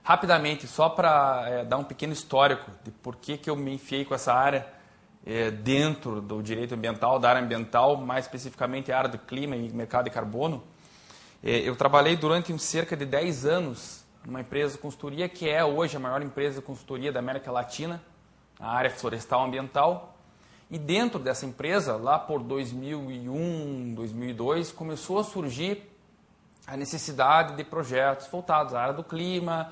Rapidamente, só para dar um pequeno histórico de por que eu me enfiei com essa área dentro do direito ambiental, da área ambiental, mais especificamente a área do clima e mercado de carbono. Eu trabalhei durante cerca de 10 anos numa empresa de consultoria que é hoje a maior empresa de consultoria da América Latina, a área florestal ambiental. E dentro dessa empresa, lá por 2001, 2002, começou a surgir a necessidade de projetos voltados à área do clima,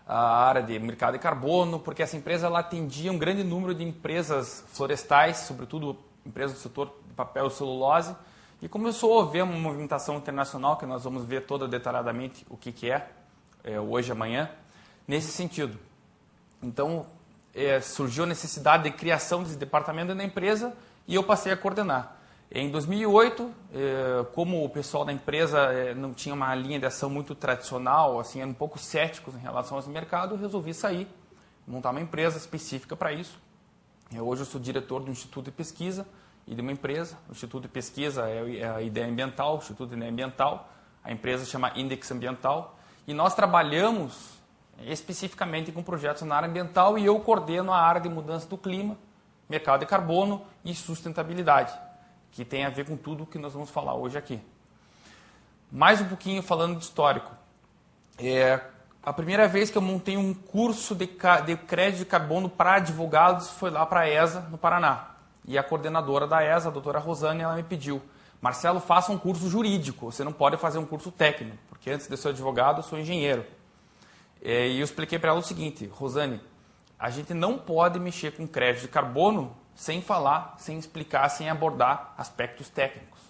à área de mercado de carbono, porque essa empresa ela atendia um grande número de empresas florestais, sobretudo empresas do setor de papel e celulose, e começou a haver uma movimentação internacional, que nós vamos ver toda detalhadamente o que é hoje e amanhã, nesse sentido. Então, surgiu a necessidade de criação desse departamento na empresa e eu passei a coordenar. Em 2008, como o pessoal da empresa não tinha uma linha de ação muito tradicional, assim, eram um pouco céticos em relação ao mercado, eu resolvi sair, montar uma empresa específica para isso. Hoje eu sou diretor do Instituto de Pesquisa e de uma empresa. O Instituto de Pesquisa é a Ideia Ambiental, o Instituto de Ideia Ambiental, a empresa chama Index Ambiental, e nós trabalhamos especificamente com projetos na área ambiental e eu coordeno a área de mudança do clima, mercado de carbono e sustentabilidade, que tem a ver com tudo o que nós vamos falar hoje aqui. Mais um pouquinho falando de histórico. A primeira vez que eu montei um curso de crédito de carbono para advogados foi lá para a ESA, no Paraná. E a coordenadora da ESA, a doutora Rosane, ela me pediu: Marcelo, faça um curso jurídico, você não pode fazer um curso técnico, porque antes de ser advogado eu sou engenheiro. E eu expliquei para ela o seguinte: Rosane, a gente não pode mexer com crédito de carbono sem falar, sem explicar, sem abordar aspectos técnicos.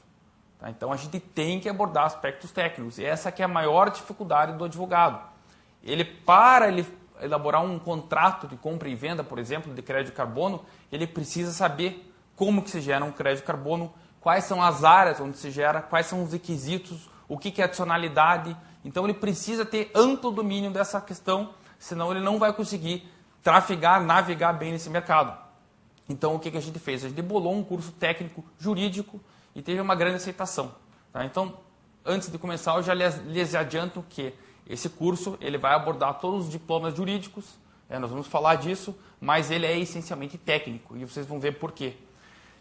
Tá? Então a gente tem que abordar aspectos técnicos. E essa que é a maior dificuldade do advogado. Para ele elaborar um contrato de compra e venda, por exemplo, de crédito de carbono, ele precisa saber como que se gera um crédito de carbono, quais são as áreas onde se gera, quais são os requisitos, o que é adicionalidade. Então ele precisa ter amplo domínio dessa questão, senão ele não vai conseguir navegar bem nesse mercado. Então, o que a gente fez? A gente bolou um curso técnico jurídico e teve uma grande aceitação. Tá? Então, antes de começar, eu já lhes adianto que esse curso ele vai abordar todos os diplomas jurídicos, nós vamos falar disso, mas ele é essencialmente técnico e vocês vão ver por quê.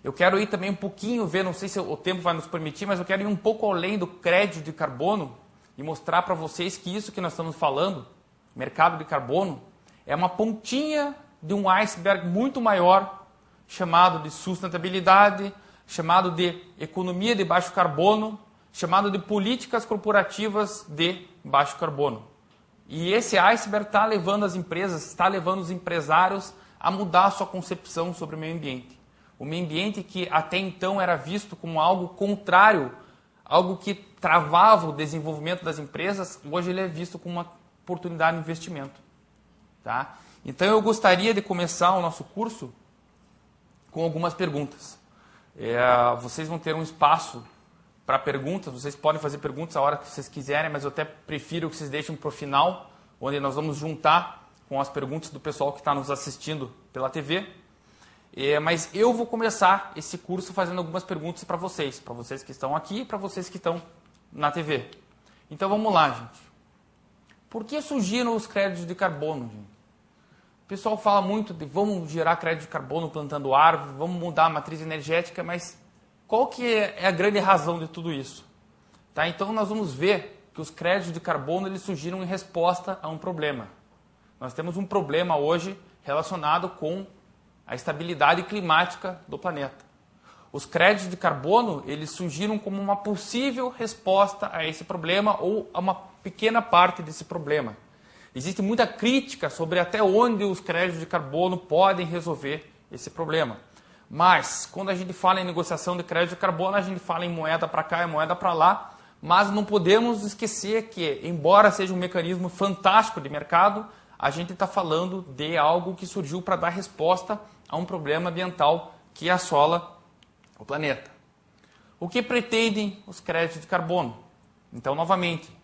Eu quero ir também um pouquinho, não sei se o tempo vai nos permitir, mas eu quero ir um pouco além do crédito de carbono e mostrar para vocês que isso que nós estamos falando, mercado de carbono, é uma pontinha de um iceberg muito maior, chamado de sustentabilidade, chamado de economia de baixo carbono, chamado de políticas corporativas de baixo carbono. E esse iceberg está levando as empresas, está levando os empresários a mudar a sua concepção sobre o meio ambiente. O meio ambiente que até então era visto como algo contrário, algo que travava o desenvolvimento das empresas, hoje ele é visto como uma oportunidade de investimento. Tá? Então eu gostaria de começar o nosso curso com algumas perguntas. Vocês vão ter um espaço para perguntas, vocês podem fazer perguntas a hora que vocês quiserem, mas eu até prefiro que vocês deixem para o final, onde nós vamos juntar com as perguntas do pessoal que está nos assistindo pela TV. Mas eu vou começar esse curso fazendo algumas perguntas para vocês que estão aqui e para vocês que estão na TV. Então vamos lá, gente. Por que surgiram os créditos de carbono, gente? O pessoal fala muito de vamos gerar crédito de carbono plantando árvore, vamos mudar a matriz energética, mas qual que é a grande razão de tudo isso? Tá? Então nós vamos ver que os créditos de carbono eles surgiram em resposta a um problema. Nós temos um problema hoje relacionado com a estabilidade climática do planeta. Os créditos de carbono eles surgiram como uma possível resposta a esse problema ou a uma pequena parte desse problema. Existe muita crítica sobre até onde os créditos de carbono podem resolver esse problema. Mas, quando a gente fala em negociação de crédito de carbono, a gente fala em moeda para cá e moeda para lá, mas não podemos esquecer que, embora seja um mecanismo fantástico de mercado, a gente está falando de algo que surgiu para dar resposta a um problema ambiental que assola o planeta. O que pretendem os créditos de carbono? Então, novamente,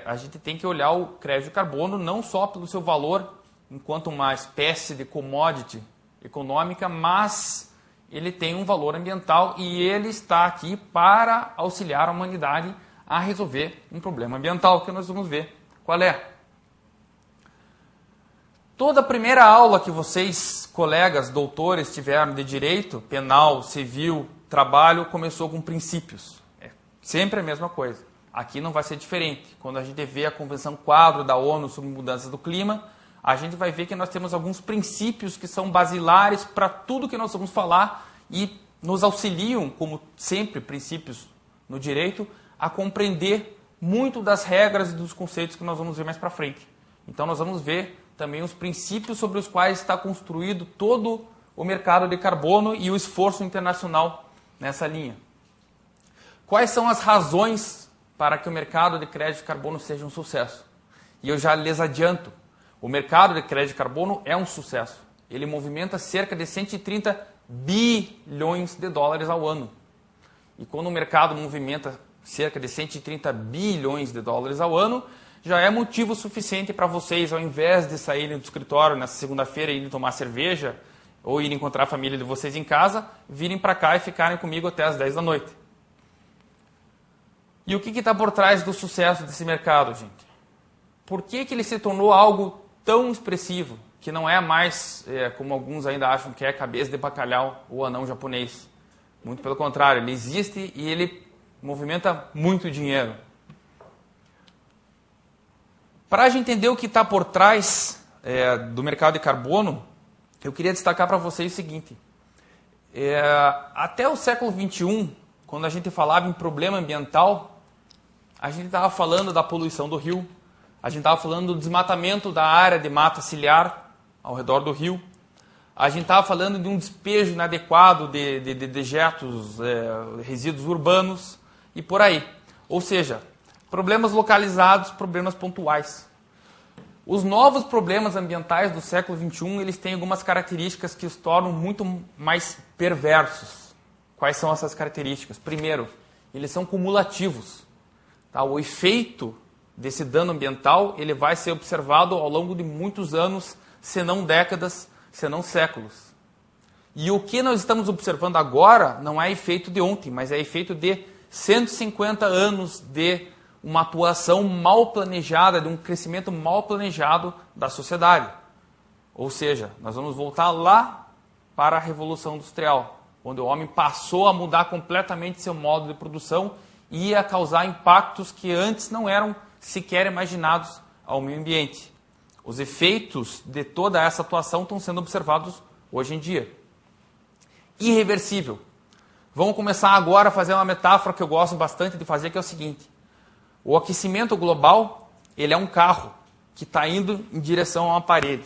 a gente tem que olhar o crédito de carbono não só pelo seu valor enquanto uma espécie de commodity econômica, mas ele tem um valor ambiental e ele está aqui para auxiliar a humanidade a resolver um problema ambiental que nós vamos ver qual é. Toda a primeira aula que vocês, colegas, doutores, tiveram de direito, penal, civil, trabalho, começou com princípios. É sempre a mesma coisa. Aqui não vai ser diferente. Quando a gente vê a Convenção Quadro da ONU sobre mudanças do clima, a gente vai ver que nós temos alguns princípios que são basilares para tudo que nós vamos falar e nos auxiliam, como sempre, princípios no direito, a compreender muito das regras e dos conceitos que nós vamos ver mais para frente. Então nós vamos ver também os princípios sobre os quais está construído todo o mercado de carbono e o esforço internacional nessa linha. Quais são as razões para que o mercado de crédito de carbono seja um sucesso? E eu já lhes adianto, o mercado de crédito de carbono é um sucesso. Ele movimenta cerca de 130 bilhões de dólares ao ano. E quando o mercado movimenta cerca de 130 bilhões de dólares ao ano, já é motivo suficiente para vocês, ao invés de saírem do escritório nessa segunda-feira e irem tomar cerveja ou irem encontrar a família de vocês em casa, virem para cá e ficarem comigo até as 10 da noite. E o que está por trás do sucesso desse mercado, gente? Por que ele se tornou algo tão expressivo, que não é mais, como alguns ainda acham que é cabeça de bacalhau ou anão japonês? Muito pelo contrário, ele existe e ele movimenta muito dinheiro. Para a gente entender o que está por trás do mercado de carbono, eu queria destacar para vocês o seguinte. Até o século XXI, quando a gente falava em problema ambiental, a gente estava falando da poluição do rio, a gente estava falando do desmatamento da área de mata ciliar ao redor do rio, a gente estava falando de um despejo inadequado de dejetos, resíduos urbanos e por aí. Ou seja, problemas localizados, problemas pontuais. Os novos problemas ambientais do século XXI, eles têm algumas características que os tornam muito mais perversos. Quais são essas características? Primeiro, eles são cumulativos. Tá? O efeito desse dano ambiental ele vai ser observado ao longo de muitos anos, se não décadas, se não séculos. E o que nós estamos observando agora não é efeito de ontem, mas é efeito de 150 anos de uma atuação mal planejada, de um crescimento mal planejado da sociedade. Ou seja, nós vamos voltar lá para a Revolução Industrial, onde o homem passou a mudar completamente seu modo de produção e ia causar impactos que antes não eram sequer imaginados ao meio ambiente. Os efeitos de toda essa atuação estão sendo observados hoje em dia. Irreversível. Vamos começar agora a fazer uma metáfora que eu gosto bastante de fazer, que é o seguinte. O aquecimento global, ele é um carro que está indo em direção a uma parede.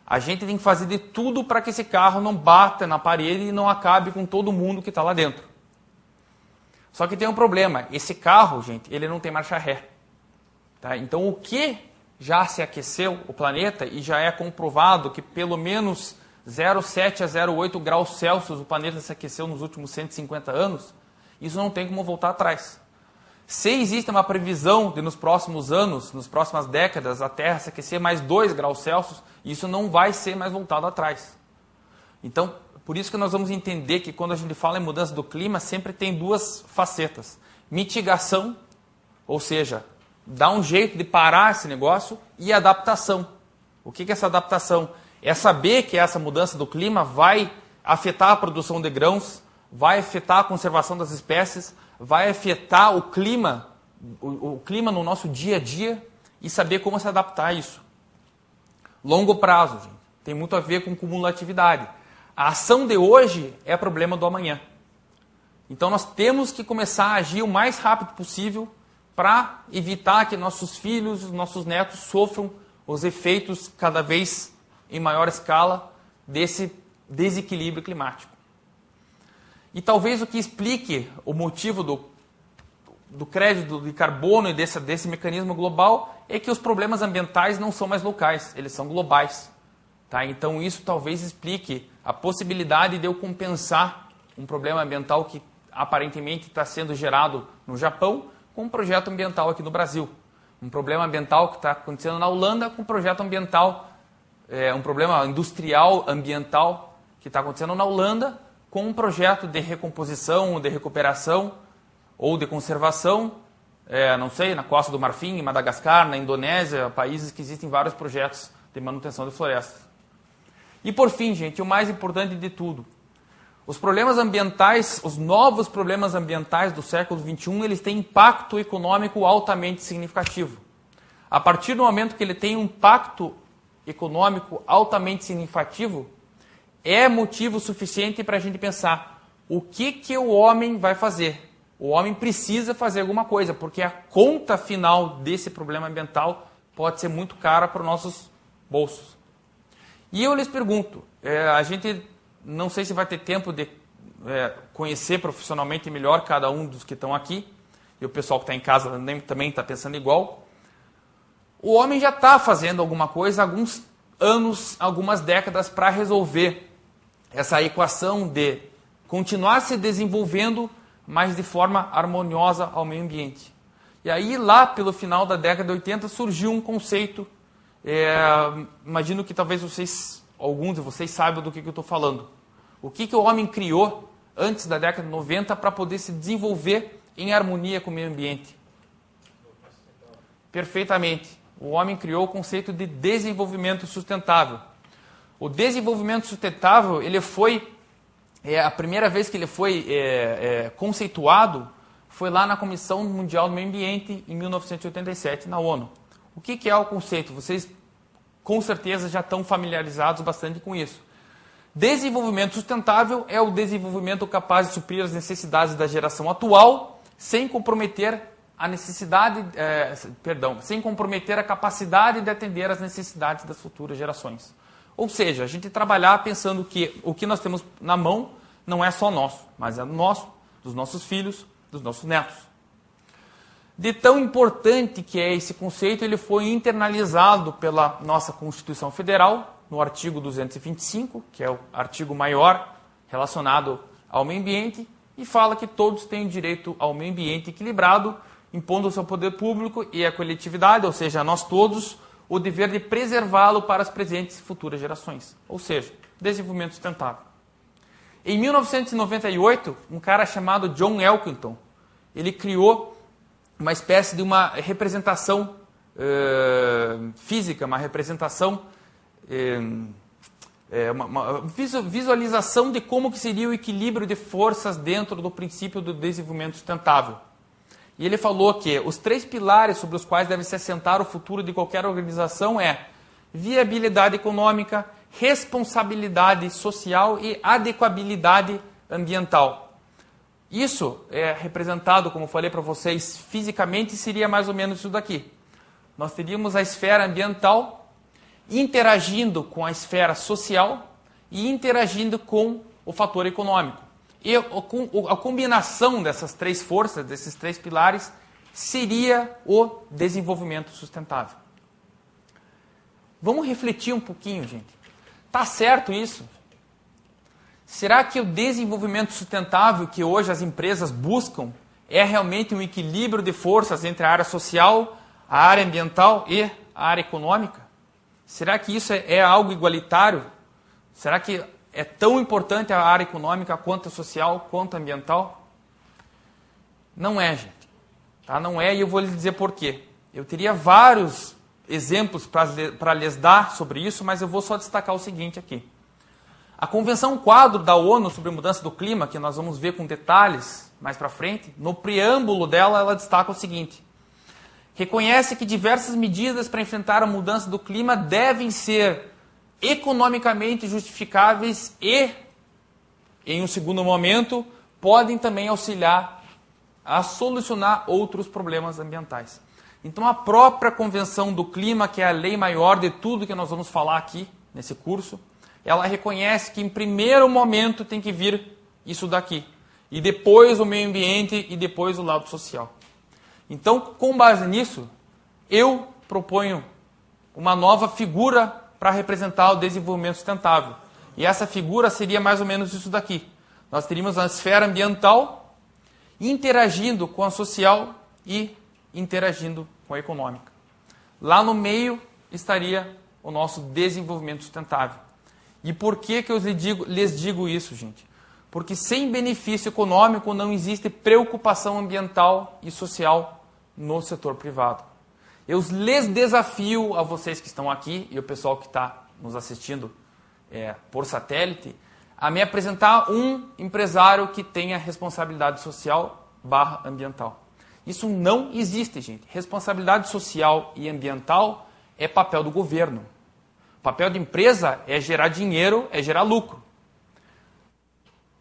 A gente tem que fazer de tudo para que esse carro não bata na parede e não acabe com todo mundo que está lá dentro. Só que tem um problema. Esse carro, gente, ele não tem marcha ré. Tá? Então, o que já se aqueceu o planeta e já é comprovado que pelo menos 0,7 a 0,8 graus Celsius o planeta se aqueceu nos últimos 150 anos, isso não tem como voltar atrás. Se existe uma previsão de nos próximos anos, nas próximas décadas, a Terra se aquecer mais 2 graus Celsius, isso não vai ser mais voltado atrás. Então, por isso que nós vamos entender que quando a gente fala em mudança do clima, sempre tem duas facetas. Mitigação, ou seja, dar um jeito de parar esse negócio, e adaptação. O que é essa adaptação? É saber que essa mudança do clima vai afetar a produção de grãos, vai afetar a conservação das espécies, vai afetar o clima no nosso dia a dia e saber como se adaptar a isso. Longo prazo, gente, tem muito a ver com cumulatividade. A ação de hoje é problema do amanhã. Então nós temos que começar a agir o mais rápido possível para evitar que nossos filhos, nossos netos sofram os efeitos cada vez em maior escala desse desequilíbrio climático. E talvez o que explique o motivo do crédito de carbono e desse mecanismo global é que os problemas ambientais não são mais locais, eles são globais. Tá? Então isso talvez explique a possibilidade de eu compensar um problema ambiental que aparentemente está sendo gerado no Japão com um projeto ambiental aqui no Brasil. Um problema ambiental que está acontecendo na Holanda com um projeto ambiental, um problema industrial ambiental que está acontecendo na Holanda com um projeto de recomposição, de recuperação ou de conservação, não sei, na Costa do Marfim, em Madagascar, na Indonésia, países que existem vários projetos de manutenção de florestas. E por fim, gente, o mais importante de tudo, os problemas ambientais, os novos problemas ambientais do século XXI, eles têm impacto econômico altamente significativo. A partir do momento que ele tem um impacto econômico altamente significativo, é motivo suficiente para a gente pensar o que o homem vai fazer. O homem precisa fazer alguma coisa, porque a conta final desse problema ambiental pode ser muito cara para os nossos bolsos. E eu lhes pergunto, a gente não sei se vai ter tempo de conhecer profissionalmente melhor cada um dos que estão aqui, e o pessoal que está em casa também está pensando igual. O homem já está fazendo alguma coisa há alguns anos, algumas décadas, para resolver essa equação de continuar se desenvolvendo, mas de forma harmoniosa ao meio ambiente. E aí, lá pelo final da década de 80, surgiu um conceito, imagino que talvez alguns de vocês saibam do que eu estou falando. O que o homem criou antes da década de 90 para poder se desenvolver em harmonia com o meio ambiente? Perfeitamente. O homem criou o conceito de desenvolvimento sustentável. O desenvolvimento sustentável, ele foi, a primeira vez que ele foi conceituado, foi lá na Comissão Mundial do Meio Ambiente, em 1987, na ONU. O que é o conceito? Vocês, com certeza, já estão familiarizados bastante com isso. Desenvolvimento sustentável é o desenvolvimento capaz de suprir as necessidades da geração atual, sem comprometer sem comprometer a capacidade de atender às necessidades das futuras gerações. Ou seja, a gente trabalhar pensando que o que nós temos na mão não é só nosso, mas é nosso, dos nossos filhos, dos nossos netos. De tão importante que é esse conceito, ele foi internalizado pela nossa Constituição Federal, no artigo 225, que é o artigo maior relacionado ao meio ambiente, e fala que todos têm direito ao meio ambiente equilibrado, impondo ao seu poder público e à coletividade, ou seja, a nós todos, o dever de preservá-lo para as presentes e futuras gerações. Ou seja, desenvolvimento sustentável. Em 1998, um cara chamado John Elkington, ele criou uma espécie de uma representação física, uma representação, uma visualização de como que seria o equilíbrio de forças dentro do princípio do desenvolvimento sustentável. E ele falou que os 3 pilares sobre os quais deve se assentar o futuro de qualquer organização é viabilidade econômica, responsabilidade social e adequabilidade ambiental. Isso é representado, como falei para vocês, fisicamente seria mais ou menos isso daqui. Nós teríamos a esfera ambiental interagindo com a esfera social e interagindo com o fator econômico. E a combinação dessas 3 forças, desses 3 pilares, seria o desenvolvimento sustentável. Vamos refletir um pouquinho, gente. Está certo isso? Será que o desenvolvimento sustentável que hoje as empresas buscam é realmente um equilíbrio de forças entre a área social, a área ambiental e a área econômica? Será que isso é algo igualitário? Será que é tão importante a área econômica quanto a social, quanto a ambiental? Não é, gente. Tá? Não é, e eu vou lhes dizer por quê. Eu teria vários exemplos para lhes dar sobre isso, mas eu vou só destacar o seguinte aqui. A Convenção Quadro da ONU sobre a Mudança do Clima, que nós vamos ver com detalhes mais para frente, no preâmbulo dela, ela destaca o seguinte: reconhece que diversas medidas para enfrentar a mudança do clima devem ser economicamente justificáveis e, em um segundo momento, podem também auxiliar a solucionar outros problemas ambientais. Então, a própria Convenção do Clima, que é a lei maior de tudo que nós vamos falar aqui nesse curso, ela reconhece que, em primeiro momento, tem que vir isso daqui, e depois o meio ambiente e depois o lado social. Então, com base nisso, eu proponho uma nova figura para representar o desenvolvimento sustentável. E essa figura seria mais ou menos isso daqui. Nós teríamos a esfera ambiental interagindo com a social e interagindo com a econômica. Lá no meio estaria o nosso desenvolvimento sustentável. E por que eu lhes digo isso, gente? Porque sem benefício econômico não existe preocupação ambiental e social no setor privado. Eu lhes desafio a vocês que estão aqui e o pessoal que está nos assistindo por satélite, a me apresentar um empresário que tenha responsabilidade social / ambiental. Isso não existe, gente. Responsabilidade social e ambiental é papel do governo. O papel da empresa é gerar dinheiro, é gerar lucro.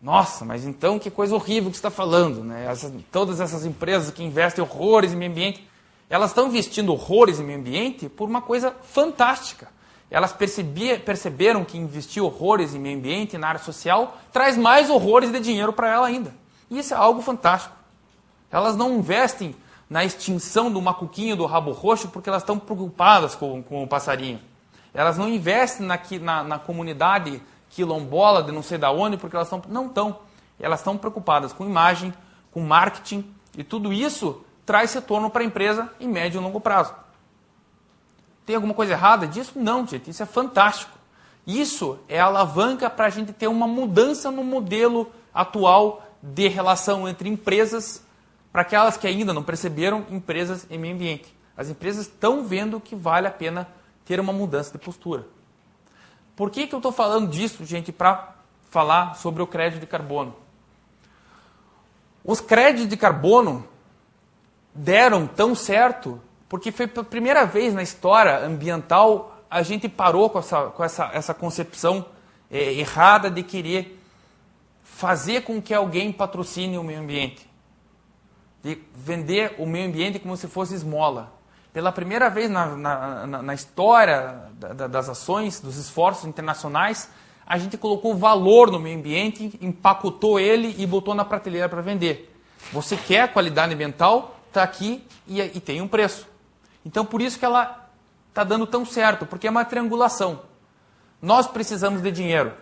Nossa, mas então que coisa horrível que você está falando, né? Todas essas empresas que investem horrores em meio ambiente, elas estão investindo horrores em meio ambiente por uma coisa fantástica. Elas perceberam que investir horrores em meio ambiente, na área social, traz mais horrores de dinheiro para ela ainda. E isso é algo fantástico. Elas não investem na extinção do macuquinho do rabo roxo porque elas estão preocupadas com o passarinho. Elas não investem na comunidade quilombola de não sei da onde porque elas não estão. Elas estão preocupadas com imagem, com marketing, e tudo isso traz retorno para a empresa em médio e longo prazo. Tem alguma coisa errada disso? Não, gente. Isso é fantástico. Isso é a alavanca para a gente ter uma mudança no modelo atual de relação entre empresas, para aquelas que ainda não perceberam, empresas e meio ambiente. As empresas estão vendo que vale a pena ter uma mudança de postura. Por que eu estou falando disso, gente, para falar sobre o crédito de carbono? Os créditos de carbono deram tão certo porque foi pela primeira vez na história ambiental a gente parou com essa concepção errada de querer fazer com que alguém patrocine o meio ambiente. De vender o meio ambiente como se fosse esmola. Pela primeira vez na história das ações, dos esforços internacionais, a gente colocou valor no meio ambiente, empacotou ele e botou na prateleira para vender. Você quer qualidade ambiental? Está aqui e tem um preço. Então, por isso que ela está dando tão certo, porque é uma triangulação. Nós precisamos de dinheiro.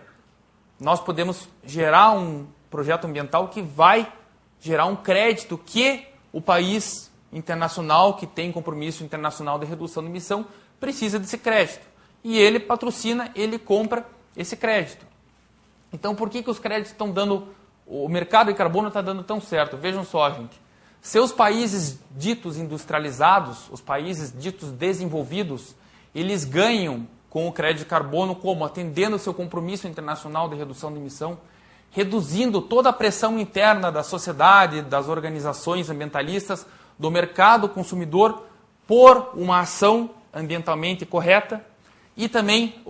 Nós podemos gerar um projeto ambiental que vai gerar um crédito que o país internacional, que tem compromisso internacional de redução de emissão, precisa desse crédito. E ele patrocina, ele compra esse crédito. Então, por que os créditos estão dando... O mercado de carbono está dando tão certo? Vejam só, gente. Seus países ditos industrializados, os países ditos desenvolvidos, eles ganham com o crédito de carbono como? Atendendo o seu compromisso internacional de redução de emissão, reduzindo toda a pressão interna da sociedade, das organizações ambientalistas, do mercado consumidor, por uma ação ambientalmente correta. E também,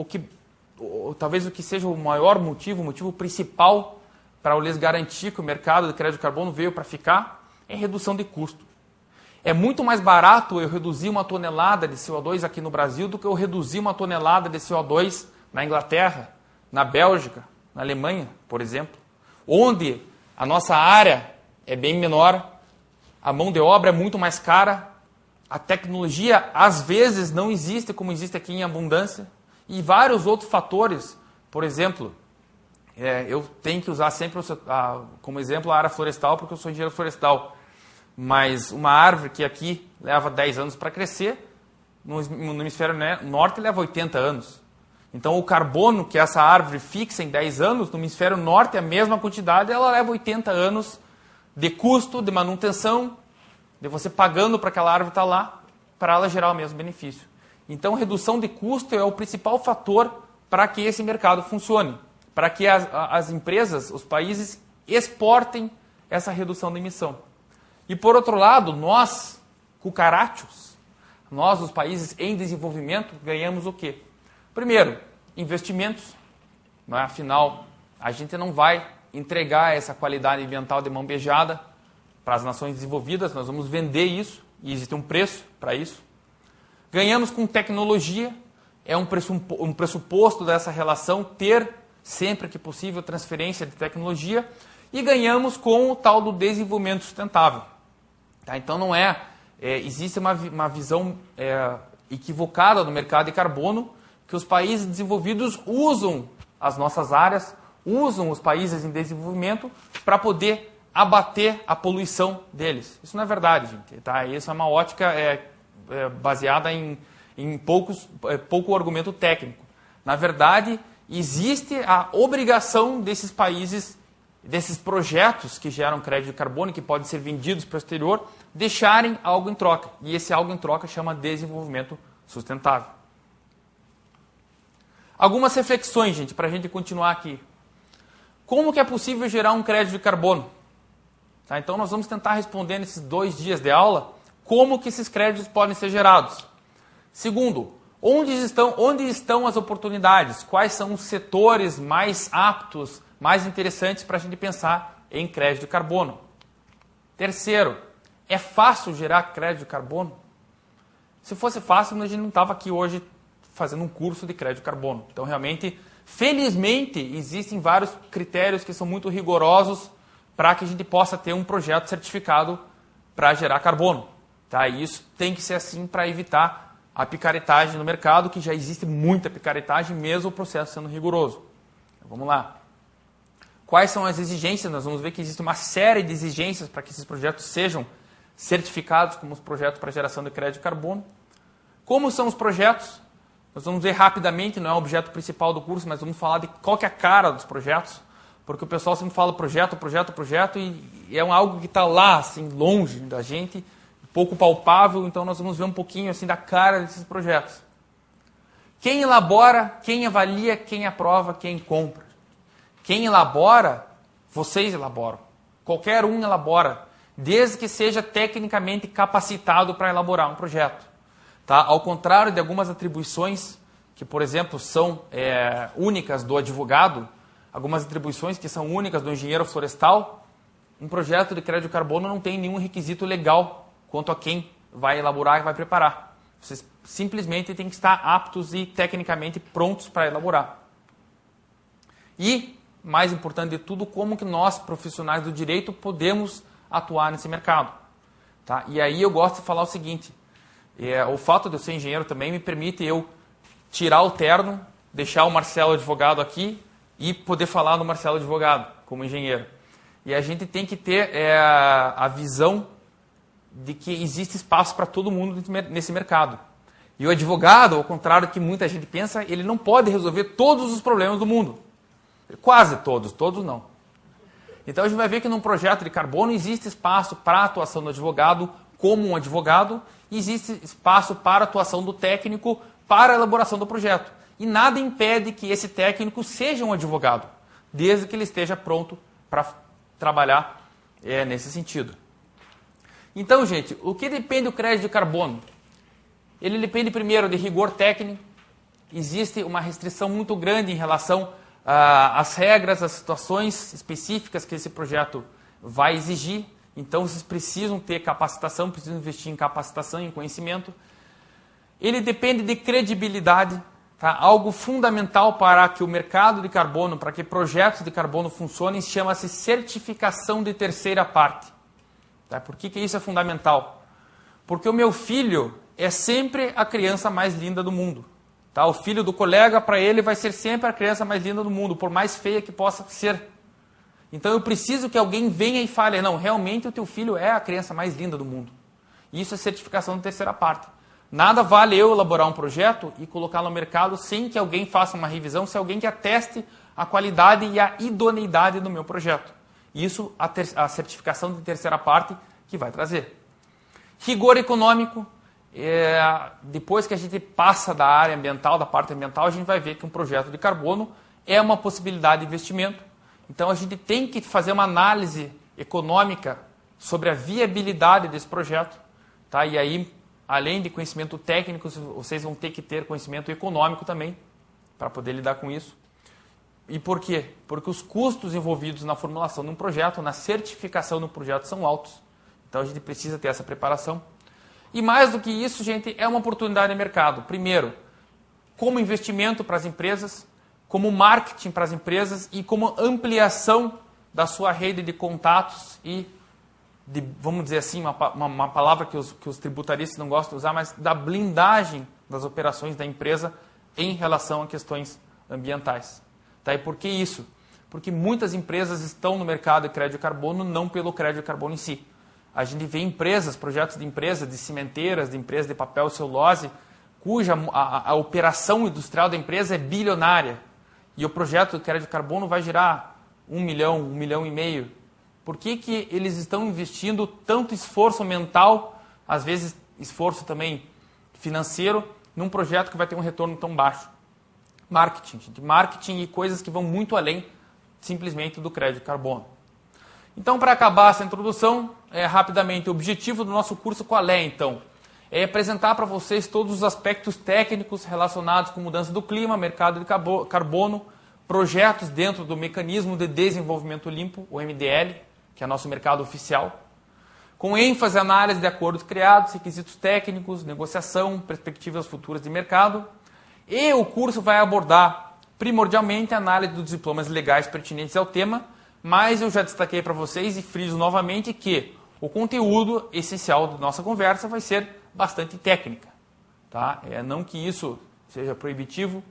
talvez o que seja o maior motivo, o motivo principal para eu lhes garantir que o mercado de crédito de carbono veio para ficar, é redução de custo. É muito mais barato eu reduzir uma tonelada de CO2 aqui no Brasil do que eu reduzir uma tonelada de CO2 na Inglaterra, na Bélgica, na Alemanha, por exemplo, onde a nossa área é bem menor, a mão de obra é muito mais cara, a tecnologia às vezes não existe como existe aqui em abundância, e vários outros fatores. Por exemplo, eu tenho que usar sempre como exemplo a área florestal, porque eu sou engenheiro florestal. Mas uma árvore que aqui leva 10 anos para crescer, no hemisfério norte leva 80 anos. Então o carbono que essa árvore fixa em 10 anos, no hemisfério norte, a mesma quantidade, ela leva 80 anos de custo, de manutenção, de você pagando para aquela árvore estar lá, para ela gerar o mesmo benefício. Então redução de custo é o principal fator para que esse mercado funcione. Para que as empresas, os países, exportem essa redução de emissão. E, por outro lado, nós, cucarachos, nós, os países em desenvolvimento, ganhamos o quê? Primeiro, investimentos. Não é? Afinal, a gente não vai entregar essa qualidade ambiental de mão beijada para as nações desenvolvidas, nós vamos vender isso, e existe um preço para isso. Ganhamos com tecnologia, é um pressuposto dessa relação ter sempre que possível, transferência de tecnologia, e ganhamos com o tal do desenvolvimento sustentável. Tá? Então, não existe uma visão equivocada no mercado de carbono, que os países desenvolvidos usam as nossas áreas, usam os países em desenvolvimento para poder abater a poluição deles. Isso não é verdade, gente. Tá? Isso é uma ótica baseada em pouco argumento técnico. Na verdade, existe a obrigação desses países desses projetos que geram crédito de carbono, que podem ser vendidos para o exterior, deixarem algo em troca. E esse algo em troca chama desenvolvimento sustentável. Algumas reflexões, gente, para a gente continuar aqui. Como que é possível gerar um crédito de carbono? Tá, então nós vamos tentar responder nesses 2 dias de aula como que esses créditos podem ser gerados. Segundo, onde estão as oportunidades? Quais são os setores mais aptos, mais interessantes para a gente pensar em crédito de carbono? Terceiro, é fácil gerar crédito de carbono? Se fosse fácil, a gente não estava aqui hoje fazendo um curso de crédito de carbono. Então, realmente, felizmente, existem vários critérios que são muito rigorosos para que a gente possa ter um projeto certificado para gerar carbono. Tá? E isso tem que ser assim para evitar a picaretagem no mercado, que já existe muita picaretagem, mesmo o processo sendo rigoroso. Então, vamos lá. Quais são as exigências? Nós vamos ver que existe uma série de exigências para que esses projetos sejam certificados como os projetos para geração de crédito de carbono. Como são os projetos? Nós vamos ver rapidamente, não é o objeto principal do curso, mas vamos falar de qual que é a cara dos projetos, porque o pessoal sempre fala projeto, e é algo que está lá, assim, longe da gente, pouco palpável, então nós vamos ver um pouquinho assim da cara desses projetos. Quem elabora, quem avalia, quem aprova, quem compra. Quem elabora, vocês elaboram. Qualquer um elabora, desde que seja tecnicamente capacitado para elaborar um projeto. Tá? Ao contrário de algumas atribuições que, por exemplo, são únicas do advogado, algumas atribuições que são únicas do engenheiro florestal, um projeto de crédito de carbono não tem nenhum requisito legal quanto a quem vai elaborar e vai preparar. Vocês simplesmente têm que estar aptos e tecnicamente prontos para elaborar. E, mais importante de tudo, como que nós, profissionais do direito, podemos atuar nesse mercado. Tá? E aí eu gosto de falar o seguinte, o fato de eu ser engenheiro também me permite eu tirar o terno, deixar o Marcelo advogado aqui e poder falar do Marcelo advogado como engenheiro. E a gente tem que ter a visão de que existe espaço para todo mundo nesse mercado. E o advogado, ao contrário do que muita gente pensa, ele não pode resolver todos os problemas do mundo. Quase todos, todos não. Então a gente vai ver que num projeto de carbono existe espaço para a atuação do advogado como um advogado, e existe espaço para a atuação do técnico para a elaboração do projeto. E nada impede que esse técnico seja um advogado, desde que ele esteja pronto para trabalhar nesse sentido. Então, gente, o que depende do crédito de carbono? Ele depende primeiro de rigor técnico. Existe uma restrição muito grande em relação às regras, às situações específicas que esse projeto vai exigir. Então, vocês precisam ter capacitação, precisam investir em capacitação e em conhecimento. Ele depende de credibilidade, tá? Algo fundamental para que o mercado de carbono, para que projetos de carbono funcionem, chama-se certificação de terceira parte. Tá? Por que isso é fundamental? Porque o meu filho é sempre a criança mais linda do mundo. Tá? O filho do colega, para ele, vai ser sempre a criança mais linda do mundo, por mais feia que possa ser. Então eu preciso que alguém venha e fale, não, realmente o teu filho é a criança mais linda do mundo. Isso é certificação de terceira parte. Nada vale eu elaborar um projeto e colocá-lo no mercado sem que alguém faça uma revisão, sem alguém que ateste a qualidade e a idoneidade do meu projeto. Isso a certificação de terceira parte que vai trazer. Rigor econômico, depois que a gente passa da área ambiental, da parte ambiental, a gente vai ver que um projeto de carbono é uma possibilidade de investimento. Então a gente tem que fazer uma análise econômica sobre a viabilidade desse projeto. Tá? E aí, além de conhecimento técnico, vocês vão ter que ter conhecimento econômico também, para poder lidar com isso. E por quê? Porque os custos envolvidos na formulação de um projeto, na certificação do projeto, são altos. Então a gente precisa ter essa preparação. E mais do que isso, gente, é uma oportunidade de mercado. Primeiro, como investimento para as empresas, como marketing para as empresas e como ampliação da sua rede de contatos e, vamos dizer assim, uma palavra que os tributaristas não gostam de usar, mas da blindagem das operações da empresa em relação a questões ambientais. Tá? E por que isso? Porque muitas empresas estão no mercado de crédito de carbono não pelo crédito de carbono em si. A gente vê empresas, projetos de empresas, de cimenteiras, de empresas de papel e celulose, cuja a operação industrial da empresa é bilionária. E o projeto de crédito de carbono vai gerar 1 milhão, 1 milhão e meio? Por que que eles estão investindo tanto esforço mental, às vezes esforço também financeiro, num projeto que vai ter um retorno tão baixo? Marketing, gente. Marketing e coisas que vão muito além simplesmente do crédito de carbono. Então, para acabar essa introdução, rapidamente, o objetivo do nosso curso qual é, então? É apresentar para vocês todos os aspectos técnicos relacionados com mudança do clima, mercado de carbono, projetos dentro do Mecanismo de Desenvolvimento Limpo, o MDL, que é nosso mercado oficial, com ênfase na análise de acordos criados, requisitos técnicos, negociação, perspectivas futuras de mercado. E o curso vai abordar, primordialmente, a análise dos diplomas legais pertinentes ao tema, mas eu já destaquei para vocês e friso novamente que o conteúdo essencial da nossa conversa vai ser bastante técnica. Tá? Não que isso seja proibitivo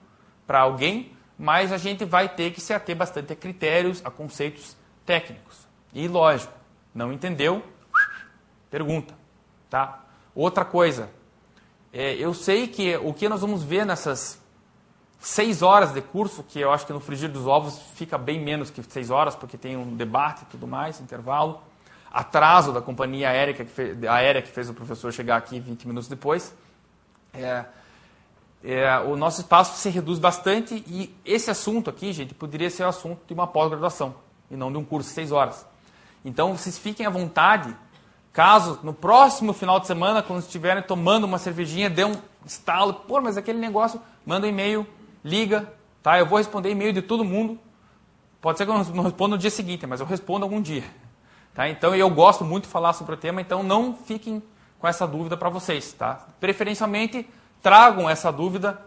para alguém, mas a gente vai ter que se ater bastante a critérios, a conceitos técnicos. E lógico, não entendeu? Pergunta. Tá? Outra coisa, eu sei que o que nós vamos ver nessas 6 horas de curso, que eu acho que no frigir dos ovos fica bem menos que 6 horas, porque tem um debate e tudo mais, intervalo, atraso da companhia aérea que fez o professor chegar aqui 20 minutos depois, o nosso espaço se reduz bastante e esse assunto aqui, gente, poderia ser o assunto de uma pós-graduação e não de um curso de 6 horas. Então, vocês fiquem à vontade, caso no próximo final de semana, quando estiverem tomando uma cervejinha, dê um estalo, pô, mas aquele negócio, manda um e-mail, liga, tá? Eu vou responder e-mail de todo mundo. Pode ser que eu não responda no dia seguinte, mas eu respondo algum dia. Tá? Então, eu gosto muito de falar sobre o tema, então não fiquem com essa dúvida para vocês. Tá? Preferencialmente, tragam essa dúvida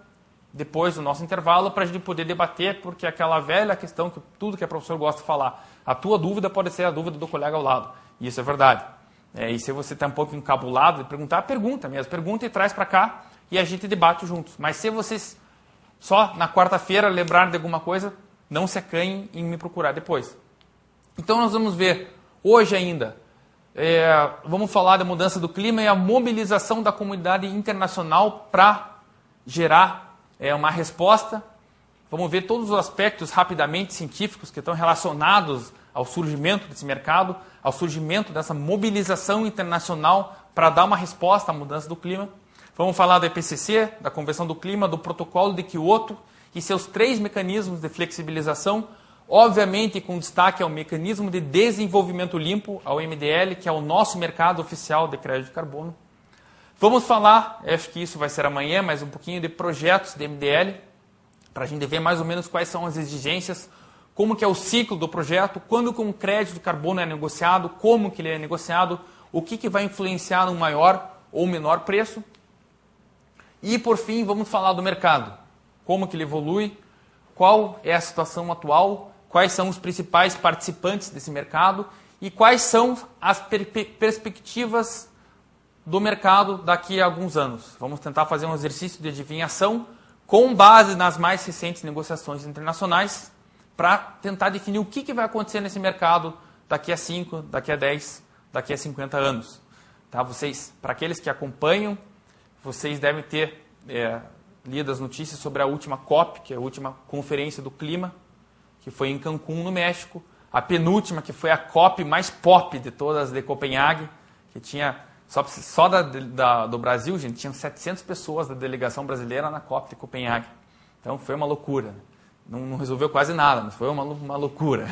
depois do nosso intervalo para a gente poder debater, porque é aquela velha questão que tudo que o professor gosta de falar, a tua dúvida pode ser a dúvida do colega ao lado. E isso é verdade. E se você está um pouco encabulado de perguntar, pergunta mesmo. Pergunta e traz para cá e a gente debate juntos. Mas se vocês só na quarta-feira lembrarem de alguma coisa, não se acanhem em me procurar depois. Então nós vamos ver hoje ainda, vamos falar da mudança do clima e a mobilização da comunidade internacional para gerar uma resposta. Vamos ver todos os aspectos rapidamente científicos que estão relacionados ao surgimento desse mercado, ao surgimento dessa mobilização internacional para dar uma resposta à mudança do clima. Vamos falar do IPCC, da Convenção do Clima, do Protocolo de Kyoto e seus 3 mecanismos de flexibilização, obviamente com destaque ao Mecanismo de Desenvolvimento Limpo, ao MDL, que é o nosso mercado oficial de crédito de carbono. Vamos falar, acho que isso vai ser amanhã, mas um pouquinho de projetos de MDL, para a gente ver mais ou menos quais são as exigências, como que é o ciclo do projeto, quando que um crédito de carbono é negociado, como que ele é negociado, o que vai influenciar no maior ou menor preço. E, por fim, vamos falar do mercado, como que ele evolui, qual é a situação atual, quais são os principais participantes desse mercado e quais são as perspectivas do mercado daqui a alguns anos. Vamos tentar fazer um exercício de adivinhação com base nas mais recentes negociações internacionais para tentar definir o que vai acontecer nesse mercado daqui a 5, daqui a 10, daqui a 50 anos. Tá? Vocês, para aqueles que acompanham, vocês devem ter lido as notícias sobre a última COP, que é a última Conferência do Clima, que foi em Cancún, no México. A penúltima, que foi a COP mais pop de todas, de Copenhague, que tinha, só do Brasil, gente, tinham 700 pessoas da delegação brasileira na COP de Copenhague. Então, foi uma loucura. Não resolveu quase nada, mas foi uma loucura.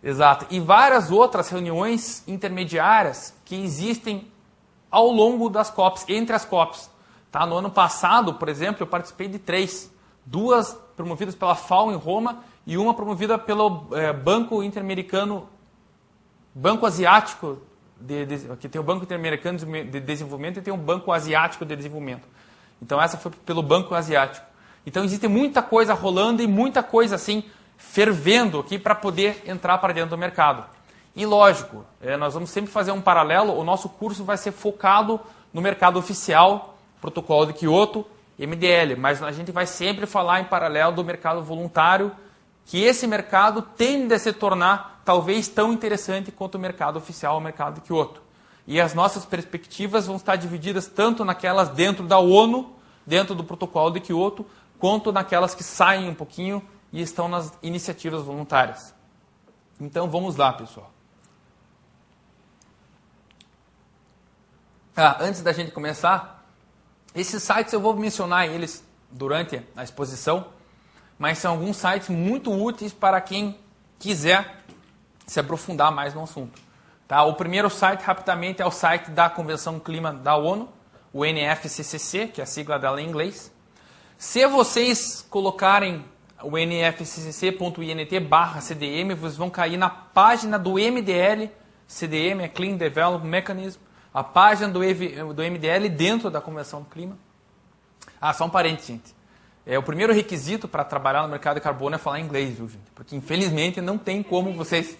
Exato. E várias outras reuniões intermediárias que existem ao longo das COPs, entre as COPs. Tá? No ano passado, por exemplo, eu participei de 3. 2 promovidas pela FAO em Roma e uma promovida pelo Banco Interamericano, Banco Asiático, que tem o Banco Interamericano de Desenvolvimento e tem o Banco Asiático de Desenvolvimento. Então essa foi pelo Banco Asiático. Então existe muita coisa rolando e muita coisa assim fervendo aqui para poder entrar para dentro do mercado. E lógico, nós vamos sempre fazer um paralelo, o nosso curso vai ser focado no mercado oficial, Protocolo de Kyoto, MDL, mas a gente vai sempre falar em paralelo do mercado voluntário, que esse mercado tende a se tornar talvez tão interessante quanto o mercado oficial, o mercado de Kyoto. E as nossas perspectivas vão estar divididas tanto naquelas dentro da ONU, dentro do Protocolo de Kyoto, quanto naquelas que saem um pouquinho e estão nas iniciativas voluntárias. Então vamos lá, pessoal. Antes da gente começar, esses sites eu vou mencionar eles durante a exposição, mas são alguns sites muito úteis para quem quiser se aprofundar mais no assunto. Tá? O primeiro site, rapidamente, é o site da Convenção Clima da ONU, o NFCCC, que é a sigla dela em inglês. Se vocês colocarem o nfccc.int/CDM, vocês vão cair na página do MDL, CDM é Clean Development Mechanism, a página do MDL dentro da Convenção do Clima. Só um parênteses, gente. O primeiro requisito para trabalhar no mercado de carbono é falar inglês, viu, gente? Porque, infelizmente, não tem como vocês...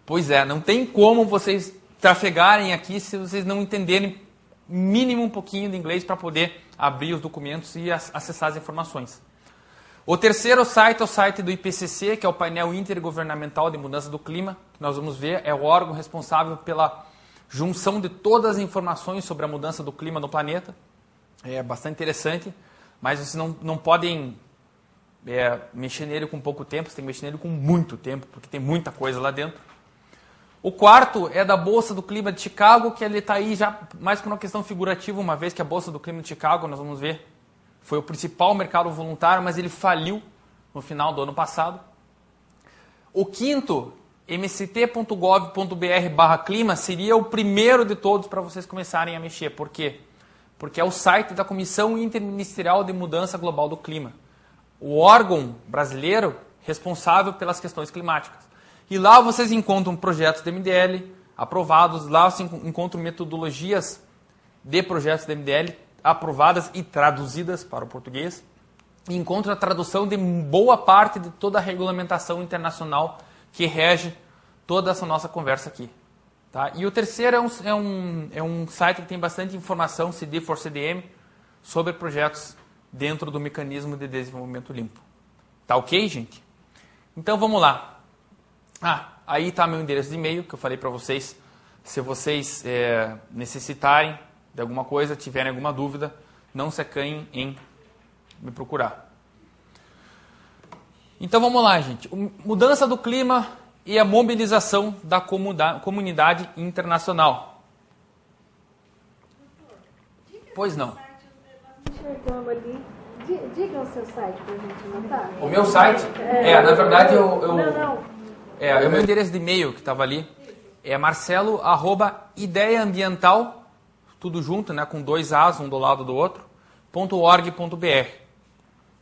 Pois é, não tem como vocês trafegarem aqui se vocês não entenderem mínimo um pouquinho de inglês para poder abrir os documentos e acessar as informações. O terceiro site é o site do IPCC, que é o painel intergovernamental de mudança do clima, que nós vamos ver, é o órgão responsável pela junção de todas as informações sobre a mudança do clima no planeta. É bastante interessante, mas vocês não podem mexer nele com pouco tempo, você tem que mexer nele com muito tempo, porque tem muita coisa lá dentro. O quarto é da Bolsa do Clima de Chicago, que ele está aí já mais por uma questão figurativa, uma vez que a Bolsa do Clima de Chicago, nós vamos ver, foi o principal mercado voluntário, mas ele faliu no final do ano passado. O quinto, mct.gov.br/clima, seria o primeiro de todos para vocês começarem a mexer. Por quê? Porque é o site da Comissão Interministerial de Mudança Global do Clima, o órgão brasileiro responsável pelas questões climáticas. E lá vocês encontram projetos do MDL aprovados, lá vocês encontram metodologias de projetos do MDL aprovadas e traduzidas para o português. E encontram a tradução de boa parte de toda a regulamentação internacional que rege toda essa nossa conversa aqui. Tá? E o terceiro é um site que tem bastante informação, CD4CDM, sobre projetos dentro do mecanismo de desenvolvimento limpo. Tá ok, gente? Então vamos lá. Aí está meu endereço de e-mail, que eu falei para vocês. Se vocês necessitarem de alguma coisa, tiverem alguma dúvida, não se acanhem em me procurar. Então vamos lá, gente. Mudança do clima e a mobilização da comunidade internacional. Pois não. Diga o seu site para a gente anotar. O meu site? Na verdade, Não. o meu endereço de e-mail que estava ali é marcelo@ideiaambiental, tudo junto, né, com 2 As, um do lado do outro, .org.br.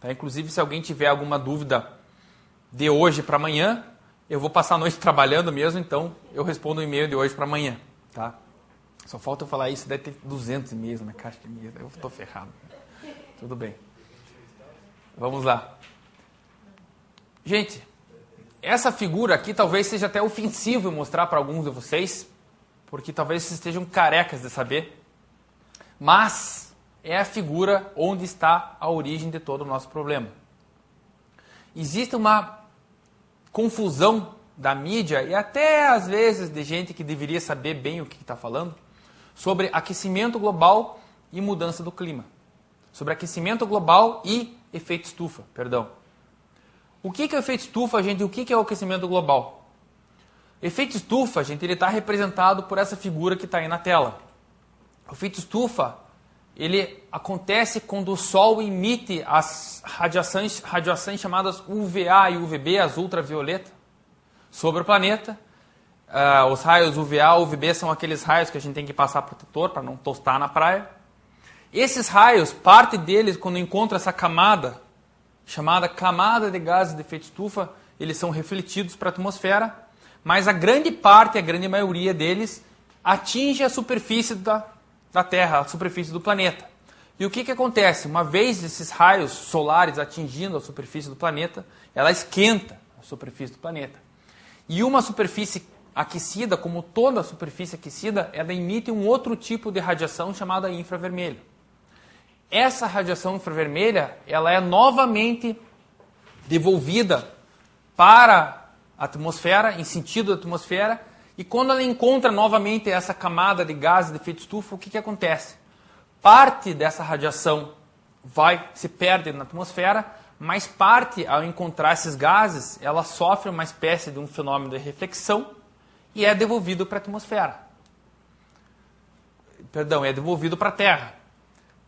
Tá? Inclusive, se alguém tiver alguma dúvida de hoje para amanhã, eu vou passar a noite trabalhando mesmo, então eu respondo o e-mail de hoje para amanhã. Tá? Só falta eu falar isso, deve ter 200 e-mails na caixa de e-mails, eu estou ferrado. Tudo bem. Vamos lá. Gente, essa figura aqui talvez seja até ofensivo mostrar para alguns de vocês, porque talvez vocês estejam carecas de saber, mas é a figura onde está a origem de todo o nosso problema. Existe uma confusão da mídia e até às vezes de gente que deveria saber bem o que está falando sobre aquecimento global e mudança do clima. Sobre aquecimento global e efeito estufa, perdão. O que é o efeito estufa, gente? O que é o aquecimento global? O efeito estufa, gente, ele está representado por essa figura que está aí na tela. O efeito estufa, ele acontece quando o Sol emite as radiações chamadas UVA e UVB, as ultravioletas, sobre o planeta. Os raios UVA e UVB são aqueles raios que a gente tem que passar protetor para não tostar na praia. Esses raios, parte deles, quando encontra essa camada, chamada camada de gases de efeito estufa, eles são refletidos para a atmosfera, mas a grande parte, a grande maioria deles, atinge a superfície da Terra, a superfície do planeta. E o que acontece? Uma vez esses raios solares atingindo a superfície do planeta, ela esquenta a superfície do planeta. E uma superfície aquecida, como toda superfície aquecida, ela emite um outro tipo de radiação chamada infravermelho. Essa radiação infravermelha, ela é novamente devolvida para a atmosfera, em sentido da atmosfera, e quando ela encontra novamente essa camada de gases de efeito estufa, o que acontece? Parte dessa radiação se perde na atmosfera, mas parte, ao encontrar esses gases, ela sofre uma espécie de um fenômeno de reflexão e é devolvido para a atmosfera. Perdão, é devolvido para a Terra.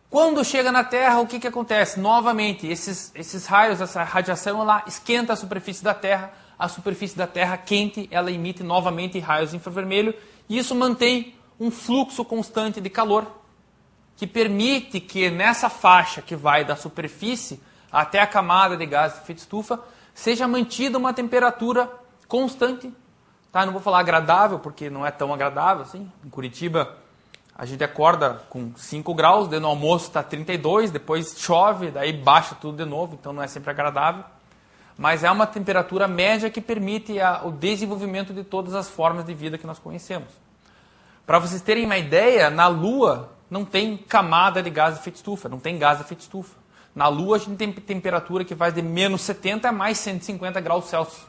Quando chega na Terra, o que acontece? Novamente, esses raios, essa radiação, ela esquenta a superfície da Terra. A superfície da Terra quente, ela emite novamente raios infravermelho. E isso mantém um fluxo constante de calor, que permite que nessa faixa que vai da superfície até a camada de gases de efeito estufa, seja mantida uma temperatura constante. Tá? Não vou falar agradável, porque não é tão agradável assim. Em Curitiba, a gente acorda com 5 graus, no almoço está 32, depois chove, daí baixa tudo de novo, então não é sempre agradável. Mas é uma temperatura média que permite o desenvolvimento de todas as formas de vida que nós conhecemos. Para vocês terem uma ideia, na Lua não tem camada de gás de efeito estufa, não tem gás de efeito estufa. Na Lua a gente tem temperatura que vai de menos 70 a mais 150 graus Celsius.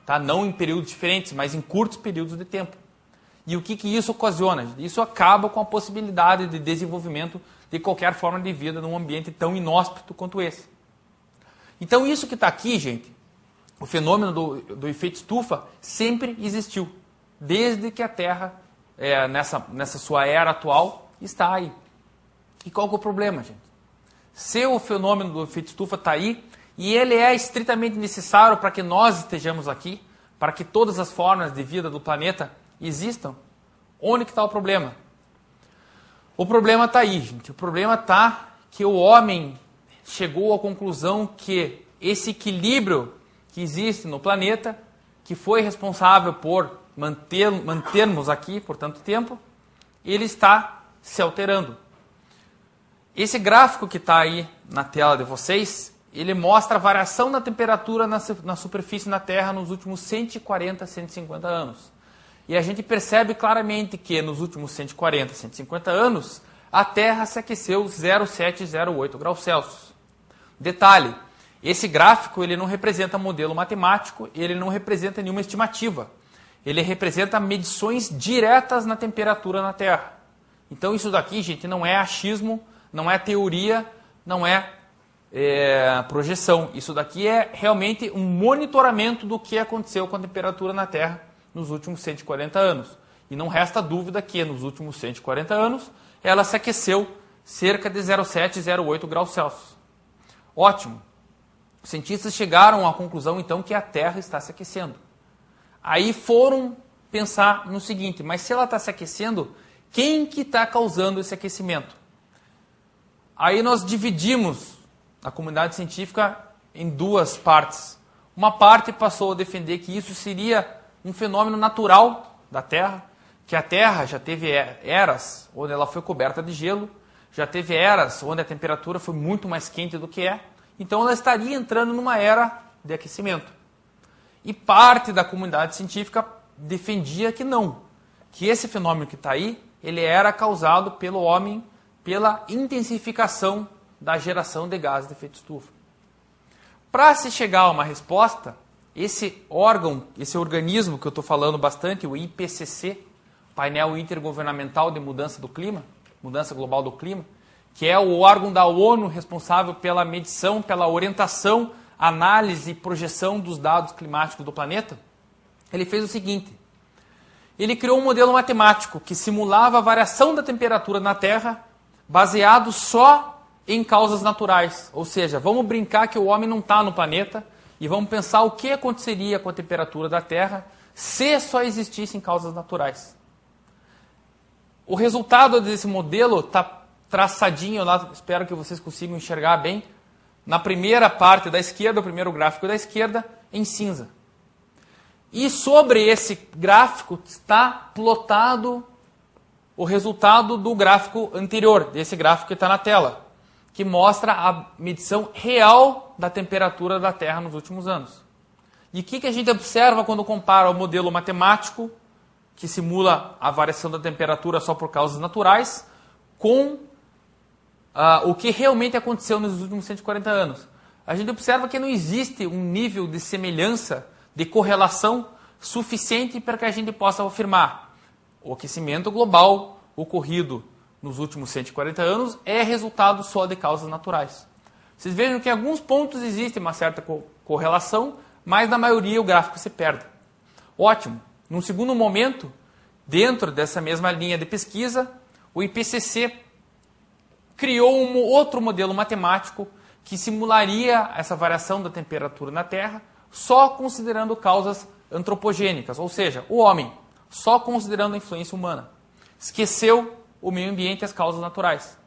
Tá? Não em períodos diferentes, mas em curtos períodos de tempo. E o que isso ocasiona? Isso acaba com a possibilidade de desenvolvimento de qualquer forma de vida num ambiente tão inóspito quanto esse. Então isso que está aqui, gente, o fenômeno do efeito estufa sempre existiu. Desde que a Terra, nessa sua era atual, está aí. E qual que é o problema, gente? Se o fenômeno do efeito estufa está aí, e ele é estritamente necessário para que nós estejamos aqui, para que todas as formas de vida do planeta existam, onde que está o problema? O problema está aí, gente. O problema está que o homem chegou à conclusão que esse equilíbrio que existe no planeta, que foi responsável por mantermos aqui por tanto tempo, ele está se alterando. Esse gráfico que está aí na tela de vocês, ele mostra a variação da temperatura na superfície da Terra nos últimos 140, 150 anos. E a gente percebe claramente que nos últimos 140, 150 anos, a Terra se aqueceu 0,7, 0,8 graus Celsius. Detalhe, esse gráfico ele não representa modelo matemático, ele não representa nenhuma estimativa. Ele representa medições diretas na temperatura na Terra. Então isso daqui, gente, não é achismo, não é teoria, não é projeção. Isso daqui é realmente um monitoramento do que aconteceu com a temperatura na Terra nos últimos 140 anos. E não resta dúvida que nos últimos 140 anos ela se aqueceu cerca de 0,7, 0,8 graus Celsius. Ótimo. Os cientistas chegaram à conclusão então que a Terra está se aquecendo. Aí foram pensar no seguinte, mas se ela está se aquecendo, quem que está causando esse aquecimento? Aí nós dividimos a comunidade científica em duas partes. Uma parte passou a defender que isso seria um fenômeno natural da Terra, que a Terra já teve eras onde ela foi coberta de gelo, já teve eras onde a temperatura foi muito mais quente do que é, então ela estaria entrando numa era de aquecimento. E parte da comunidade científica defendia que não, que esse fenômeno que está aí, ele era causado pelo homem pela intensificação da geração de gases de efeito estufa. Para se chegar a uma resposta, esse órgão, esse organismo que eu estou falando bastante, o IPCC, Painel Intergovernamental de Mudança do Clima, Mudança Global do Clima, que é o órgão da ONU responsável pela medição, pela orientação, análise e projeção dos dados climáticos do planeta, ele fez o seguinte, ele criou um modelo matemático que simulava a variação da temperatura na Terra baseado só em causas naturais. Ou seja, vamos brincar que o homem não está no planeta e vamos pensar o que aconteceria com a temperatura da Terra se só existissem causas naturais. O resultado desse modelo está traçadinho lá, espero que vocês consigam enxergar bem, na primeira parte da esquerda, o primeiro gráfico da esquerda, em cinza. E sobre esse gráfico está plotado o resultado do gráfico anterior, desse gráfico que está na tela, que mostra a medição real da temperatura da Terra nos últimos anos. E o que a gente observa quando compara o modelo matemático, que simula a variação da temperatura só por causas naturais, com o que realmente aconteceu nos últimos 140 anos? A gente observa que não existe um nível de semelhança, de correlação suficiente para que a gente possa afirmar o aquecimento global ocorrido nos últimos 140 anos é resultado só de causas naturais. Vocês vejam que em alguns pontos existe uma certa correlação, mas na maioria o gráfico se perde. Ótimo. Num segundo momento, dentro dessa mesma linha de pesquisa, o IPCC criou um outro modelo matemático que simularia essa variação da temperatura na Terra só considerando causas antropogênicas, ou seja, o homem, só considerando a influência humana. Esqueceu o meio ambiente e as causas naturais.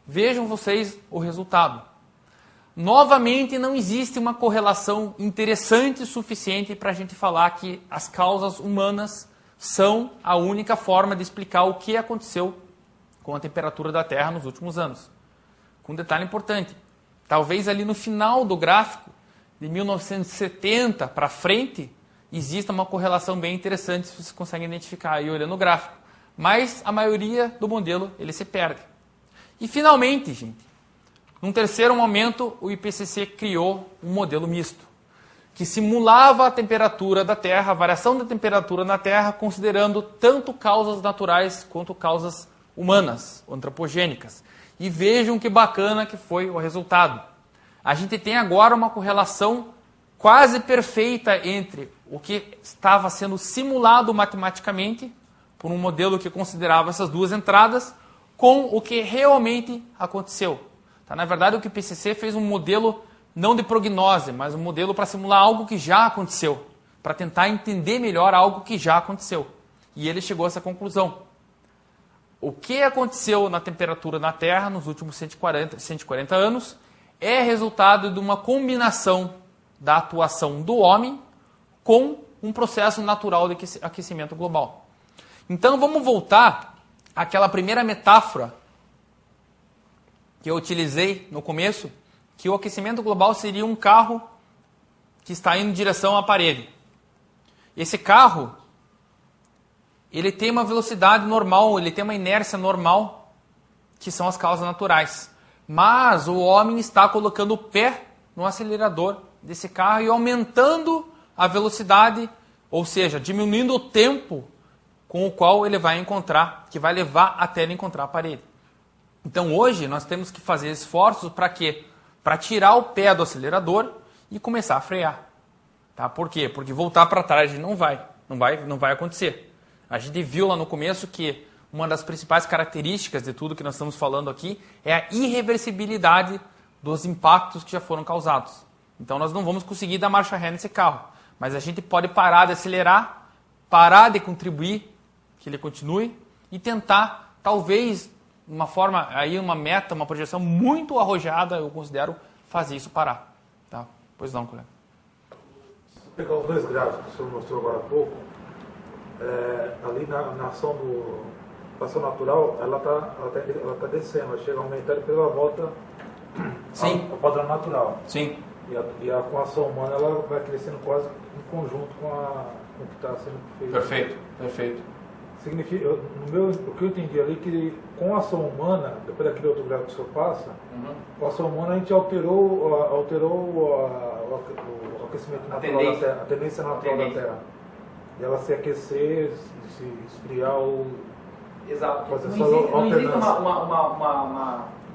Vejam vocês o resultado. Novamente, não existe uma correlação interessante o suficiente para a gente falar que as causas humanas são a única forma de explicar o que aconteceu com a temperatura da Terra nos últimos anos. Com um detalhe importante, talvez ali no final do gráfico, de 1970 para frente, exista uma correlação bem interessante, se vocês conseguem identificar aí olhando o gráfico. Mas a maioria do modelo ele se perde. E finalmente, gente, num terceiro momento, o IPCC criou um modelo misto, que simulava a temperatura da Terra, a variação da temperatura na Terra, considerando tanto causas naturais quanto causas humanas, antropogênicas. E vejam que bacana que foi o resultado. A gente tem agora uma correlação quase perfeita entre o que estava sendo simulado matematicamente, por um modelo que considerava essas duas entradas, com o que realmente aconteceu. Tá? Na verdade, o que o IPCC fez um modelo não de prognose, mas um modelo para simular algo que já aconteceu, para tentar entender melhor algo que já aconteceu. E ele chegou a essa conclusão. O que aconteceu na temperatura na Terra nos últimos 140 anos é resultado de uma combinação da atuação do homem com um processo natural de aquecimento global. Então, vamos voltar àquela primeira metáfora que eu utilizei no começo, que o aquecimento global seria um carro que está indo em direção à parede. Esse carro, ele tem uma velocidade normal, ele tem uma inércia normal, que são as causas naturais. Mas o homem está colocando o pé no acelerador desse carro e aumentando a velocidade, ou seja, diminuindo o tempo com o qual ele vai encontrar, que vai levar até ele encontrar a parede. Então hoje nós temos que fazer esforços para quê? Para tirar o pé do acelerador e começar a frear. Tá? Por quê? Porque voltar para trás não vai acontecer. A gente viu lá no começo que uma das principais características de tudo que nós estamos falando aqui é a irreversibilidade dos impactos que já foram causados. Então nós não vamos conseguir dar marcha ré nesse carro, mas a gente pode parar de acelerar, parar de contribuir, que ele continue, e tentar, talvez, uma forma, aí uma meta, uma projeção muito arrojada, eu considero, fazer isso parar. Tá? Pois não, colega. Se pegar os dois gráficos que o senhor mostrou agora há pouco, ali na ação natural, ela tá descendo, ela chega a aumentar e depois ela volta ao padrão natural. Sim. Com a ação humana ela vai crescendo quase em conjunto com o que está sendo feito. Perfeito. Significa, o que eu entendi ali que com a ação humana, depois daquele outro gráfico que o senhor passa, com a ação humana a gente alterou o aquecimento natural da Terra, a tendência natural da Terra. E ela se aquecer, se esfriar ou... Exato. Não existe um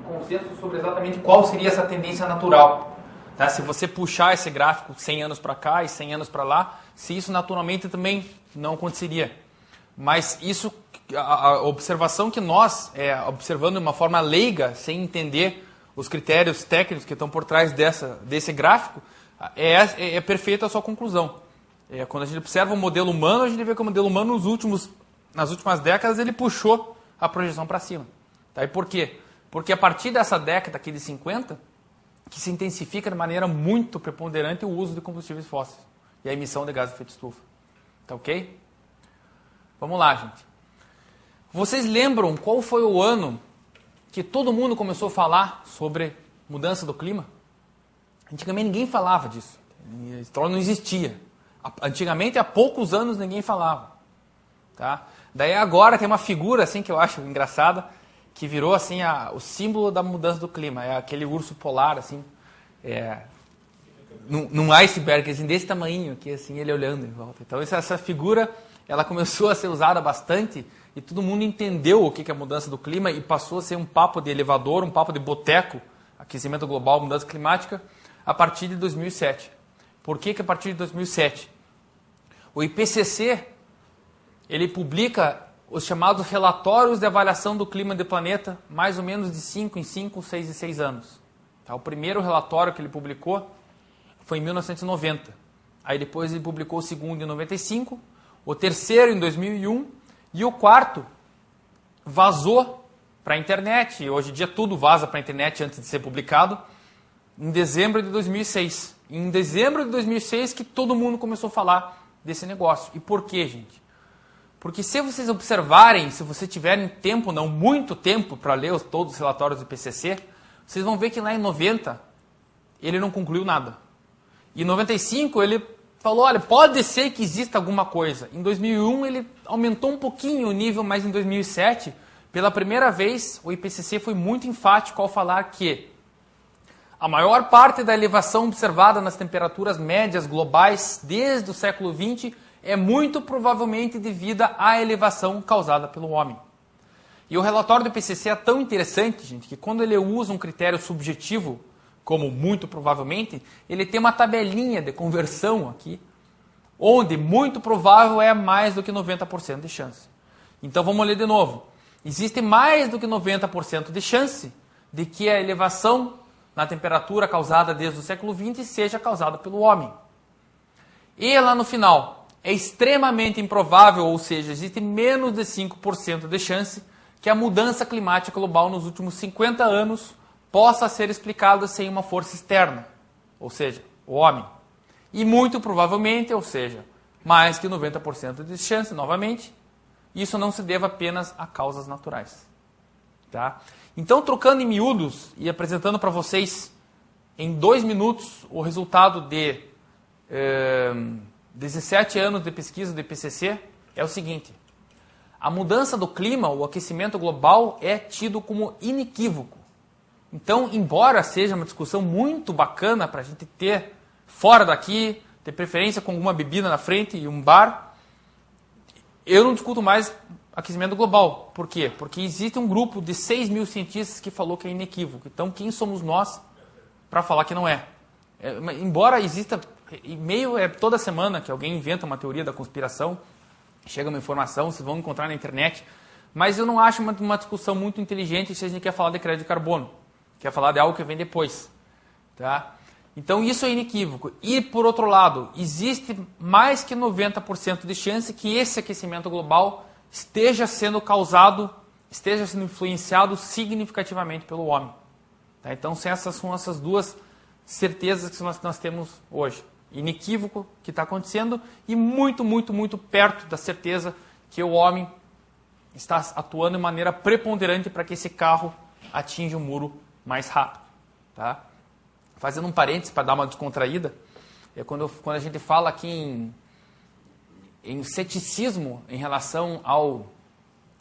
consenso sobre exatamente qual seria essa tendência natural. Tá? Se você puxar esse gráfico 100 anos para cá e 100 anos para lá, se isso naturalmente também não aconteceria. Mas isso, a observação que nós, observando de uma forma leiga, sem entender os critérios técnicos que estão por trás desse gráfico, é perfeita a sua conclusão. Quando a gente observa o modelo humano, a gente vê que o modelo humano nas últimas décadas ele puxou a projeção para cima. Tá? E por quê? Porque a partir dessa década aqui de 50, que se intensifica de maneira muito preponderante o uso de combustíveis fósseis e a emissão de gases de efeito estufa. Tá ok? Vamos lá, gente. Vocês lembram qual foi o ano que todo mundo começou a falar sobre mudança do clima? Antigamente ninguém falava disso. A história não existia. Antigamente, há poucos anos, ninguém falava. Tá? Daí agora tem uma figura assim que eu acho engraçada, que virou assim o símbolo da mudança do clima. É aquele urso polar, assim, num iceberg assim, desse tamanho, aqui, assim, ele olhando em volta. Então essa figura ela começou a ser usada bastante e todo mundo entendeu o que é a mudança do clima e passou a ser um papo de elevador, um papo de boteco, aquecimento global, mudança climática, a partir de 2007. Por que a partir de 2007? O IPCC, ele publica os chamados relatórios de avaliação do clima do planeta, mais ou menos de 5 em 5, 6 em 6 anos. Tá? O primeiro relatório que ele publicou foi em 1990. Aí depois ele publicou o segundo em 95, o terceiro em 2001 e o quarto vazou para a internet. E hoje em dia tudo vaza para a internet antes de ser publicado, em dezembro de 2006. E em dezembro de 2006 que todo mundo começou a falar desse negócio. E por quê, gente? Porque se vocês observarem, se vocês tiverem tempo, não muito tempo, para ler todos os relatórios do IPCC, vocês vão ver que lá em 90 ele não concluiu nada. Em 95 ele falou, olha, pode ser que exista alguma coisa. Em 2001 ele aumentou um pouquinho o nível, mas em 2007, pela primeira vez, o IPCC foi muito enfático ao falar que a maior parte da elevação observada nas temperaturas médias globais desde o século XX é muito provavelmente devida à elevação causada pelo homem. E o relatório do IPCC é tão interessante, gente, que quando ele usa um critério subjetivo, como muito provavelmente, ele tem uma tabelinha de conversão aqui, onde muito provável é mais do que 90% de chance. Então vamos ler de novo. Existe mais do que 90% de chance de que a elevação na temperatura causada desde o século XX seja causada pelo homem. E lá no final, é extremamente improvável, ou seja, existe menos de 5% de chance que a mudança climática global nos últimos 50 anos possa ser explicada sem uma força externa, ou seja, o homem. E muito provavelmente, ou seja, mais que 90% de chance, novamente, isso não se deva apenas a causas naturais. Tá? Então, trocando em miúdos e apresentando para vocês em 2 minutos o resultado de 17 anos de pesquisa do IPCC, é o seguinte: a mudança do clima, o aquecimento global, é tido como inequívoco. Então, embora seja uma discussão muito bacana para a gente ter fora daqui, ter preferência com alguma bebida na frente e um bar, eu não discuto mais aquecimento global. Por quê? Porque existe um grupo de 6 mil cientistas que falou que é inequívoco. Então, quem somos nós para falar que não é? Embora exista e-mail toda semana que alguém inventa uma teoria da conspiração, chega uma informação, vocês vão encontrar na internet, mas eu não acho uma discussão muito inteligente se a gente quer falar de crédito de carbono, quer falar de algo que vem depois. Tá? Então isso é inequívoco. E por outro lado, existe mais que 90% de chance que esse aquecimento global esteja sendo causado, esteja sendo influenciado significativamente pelo homem. Tá? Então essas são essas duas certezas que nós temos hoje. Inequívoco que está acontecendo e muito, muito, muito perto da certeza que o homem está atuando de maneira preponderante para que esse carro atinja o muro mais rápido. Tá? Fazendo um parênteses para dar uma descontraída, é quando a gente fala aqui em ceticismo em relação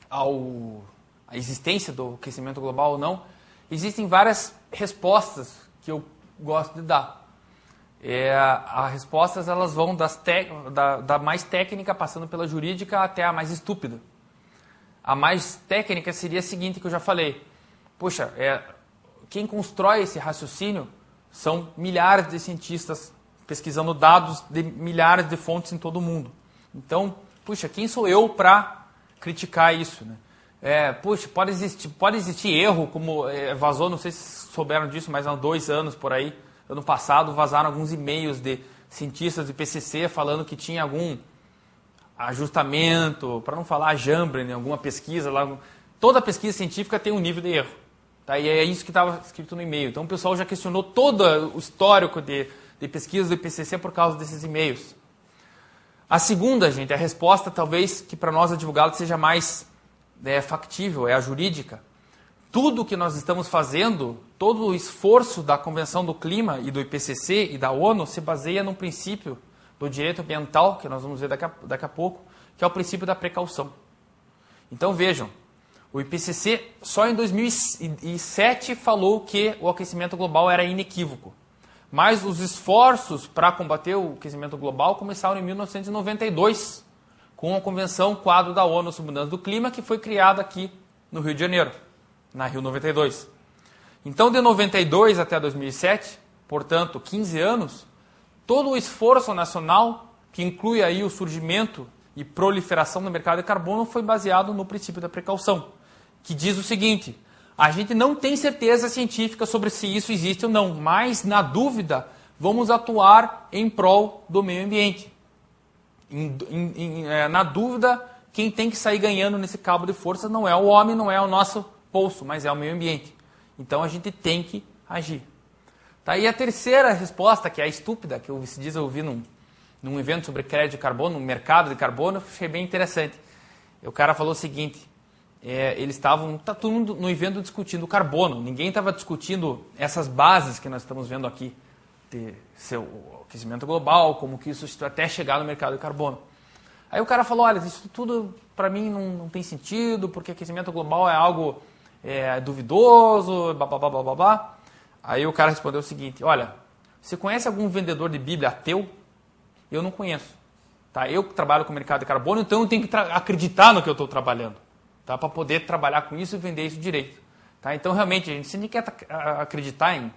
à existência do aquecimento global ou não, existem várias respostas que eu gosto de dar. As respostas elas vão da mais técnica, passando pela jurídica, até a mais estúpida. A mais técnica seria a seguinte que eu já falei. Poxa, quem constrói esse raciocínio são milhares de cientistas pesquisando dados de milhares de fontes em todo o mundo. Então, puxa, quem sou eu para criticar isso? Né? Puxa, pode existir erro, como vazou, não sei se souberam disso, mas há 2 anos por aí, ano passado, vazaram alguns e-mails de cientistas do IPCC falando que tinha algum ajustamento, para não falar jambre, em alguma pesquisa lá. Toda pesquisa científica tem um nível de erro. Tá? E é isso que estava escrito no e-mail. Então o pessoal já questionou todo o histórico de pesquisa do IPCC por causa desses e-mails. A segunda, gente, a resposta talvez que para nós advogados seja mais factível, é a jurídica. Tudo que nós estamos fazendo, todo o esforço da Convenção do Clima e do IPCC e da ONU se baseia num princípio do direito ambiental, que nós vamos ver daqui a pouco, que é o princípio da precaução. Então vejam, o IPCC só em 2007 falou que o aquecimento global era inequívoco. Mas os esforços para combater o aquecimento global começaram em 1992, com a Convenção Quadro da ONU sobre Mudança do Clima, que foi criada aqui no Rio de Janeiro, na Rio 92. Então, de 92 até 2007, portanto, 15 anos, todo o esforço nacional, que inclui aí o surgimento e proliferação do mercado de carbono, foi baseado no princípio da precaução, que diz o seguinte: a gente não tem certeza científica sobre se isso existe ou não, mas, na dúvida, vamos atuar em prol do meio ambiente. Na dúvida, quem tem que sair ganhando nesse cabo de força não é o homem, não é o nosso bolso, mas é o meio ambiente. Então a gente tem que agir. Tá aí a terceira resposta, que é a estúpida, que esses dias eu vi num evento sobre crédito de carbono, no mercado de carbono, eu achei bem interessante. O cara falou o seguinte: eles estavam, todo mundo no evento discutindo o carbono, ninguém estava discutindo essas bases que nós estamos vendo aqui, de seu aquecimento global, como que isso até chegar no mercado de carbono. Aí o cara falou: olha, isso tudo para mim não tem sentido, porque aquecimento global é algo duvidoso, blá, blá, blá, blá, blá, blá. Aí o cara respondeu o seguinte: olha, você conhece algum vendedor de Bíblia ateu? Eu não conheço. Tá? Eu trabalho com o mercado de carbono, então eu tenho que acreditar no que eu estou trabalhando, tá? Para poder trabalhar com isso e vender isso direito. Tá? Então, realmente, se a gente quer acreditar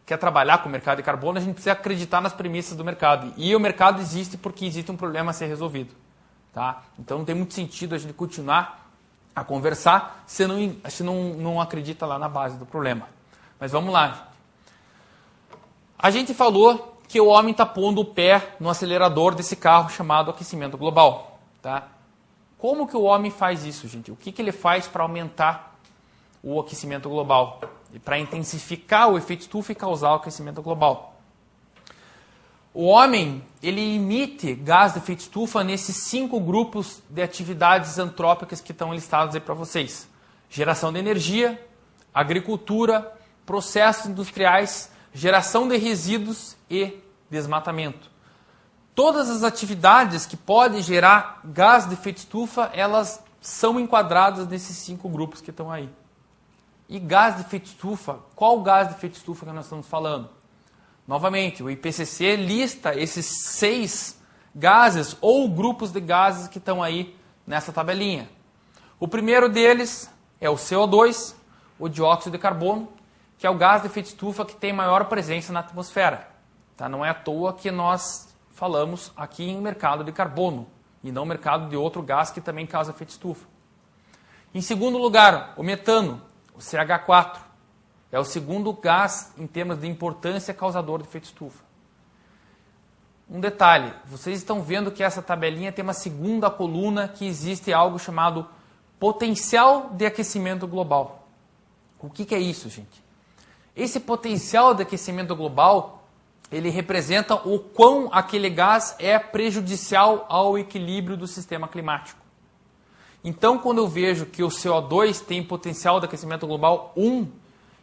quer trabalhar com o mercado de carbono, a gente precisa acreditar nas premissas do mercado. E o mercado existe porque existe um problema a ser resolvido. Tá? Então não tem muito sentido a gente continuar a conversar se não acredita lá na base do problema. Mas vamos lá, gente. A gente falou que o homem está pondo o pé no acelerador desse carro chamado aquecimento global. Tá? Como que o homem faz isso, gente? O que ele faz para aumentar o aquecimento global? E para intensificar o efeito estufa e causar o aquecimento global? O homem, ele emite gás de efeito estufa nesses 5 grupos de atividades antrópicas que estão listados aí para vocês: geração de energia, agricultura, processos industriais, geração de resíduos e desmatamento. Todas as atividades que podem gerar gás de efeito estufa, elas são enquadradas nesses 5 grupos que estão aí. E gás de efeito estufa, qual gás de efeito estufa que nós estamos falando? Novamente, o IPCC lista esses 6 gases ou grupos de gases que estão aí nessa tabelinha. O primeiro deles é o CO2, o dióxido de carbono, que é o gás de efeito estufa que tem maior presença na atmosfera. Tá? Não é à toa que nós falamos aqui em mercado de carbono e não mercado de outro gás que também causa efeito estufa. Em segundo lugar, o metano, o CH4. É o segundo gás em termos de importância causador de efeito estufa. Um detalhe, vocês estão vendo que essa tabelinha tem uma segunda coluna que existe algo chamado potencial de aquecimento global. O que é isso, gente? Esse potencial de aquecimento global, ele representa o quão aquele gás é prejudicial ao equilíbrio do sistema climático. Então, quando eu vejo que o CO2 tem potencial de aquecimento global 1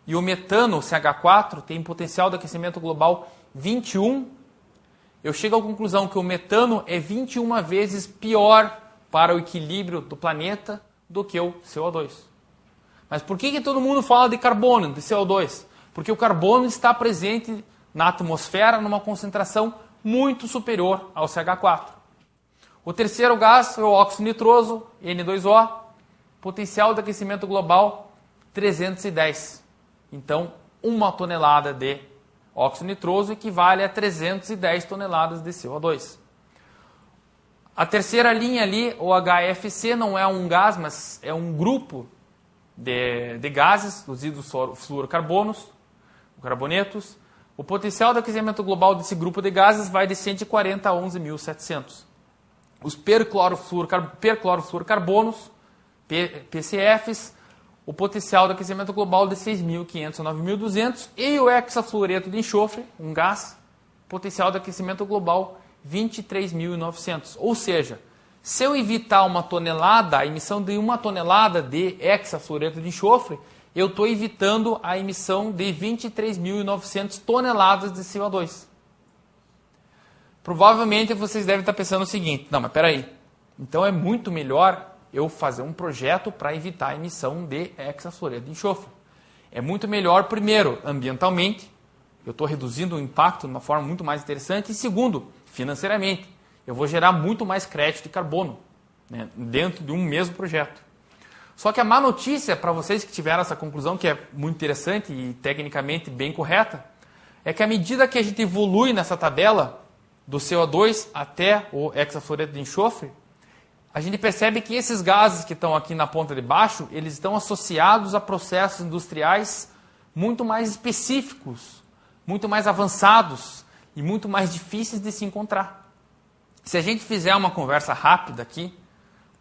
e o metano, o CH4, tem potencial de aquecimento global 21, eu chego à conclusão que o metano é 21 vezes pior para o equilíbrio do planeta do que o CO2. Mas por que todo mundo fala de carbono, de CO2? Porque o carbono está presente na atmosfera numa concentração muito superior ao CH4. O terceiro gás é o óxido nitroso, N2O, potencial de aquecimento global 310. Então, 1 tonelada de óxido nitroso equivale a 310 toneladas de CO2. A terceira linha ali, o HFC, não é um gás, mas é um grupo de gases, os hidrofluorocarbonos, carbonetos. O potencial de aquecimento global desse grupo de gases vai de 140 a 11.700. Os perclorofluorocarbonos, PCFs, o potencial de aquecimento global de 6.500 a 9.200. E o hexafluoreto de enxofre, um gás, potencial de aquecimento global 23.900. Ou seja, se eu evitar a emissão de 1 tonelada de hexafluoreto de enxofre, eu estou evitando a emissão de 23.900 toneladas de CO2. Provavelmente vocês devem estar pensando o seguinte: não, mas peraí, então é muito melhor eu fazer um projeto para evitar a emissão de hexafluoreto de enxofre. É muito melhor, primeiro, ambientalmente, eu estou reduzindo o impacto de uma forma muito mais interessante, e segundo, financeiramente, eu vou gerar muito mais crédito de carbono. né, dentro de um mesmo projeto. Só que a má notícia para vocês que tiveram essa conclusão, que é muito interessante e tecnicamente bem correta, é que à medida que a gente evolui nessa tabela do CO2 até o hexafluoreto de enxofre, a gente percebe que esses gases que estão aqui na ponta de baixo, eles estão associados a processos industriais muito mais específicos, muito mais avançados e muito mais difíceis de se encontrar. Se a gente fizer uma conversa rápida aqui,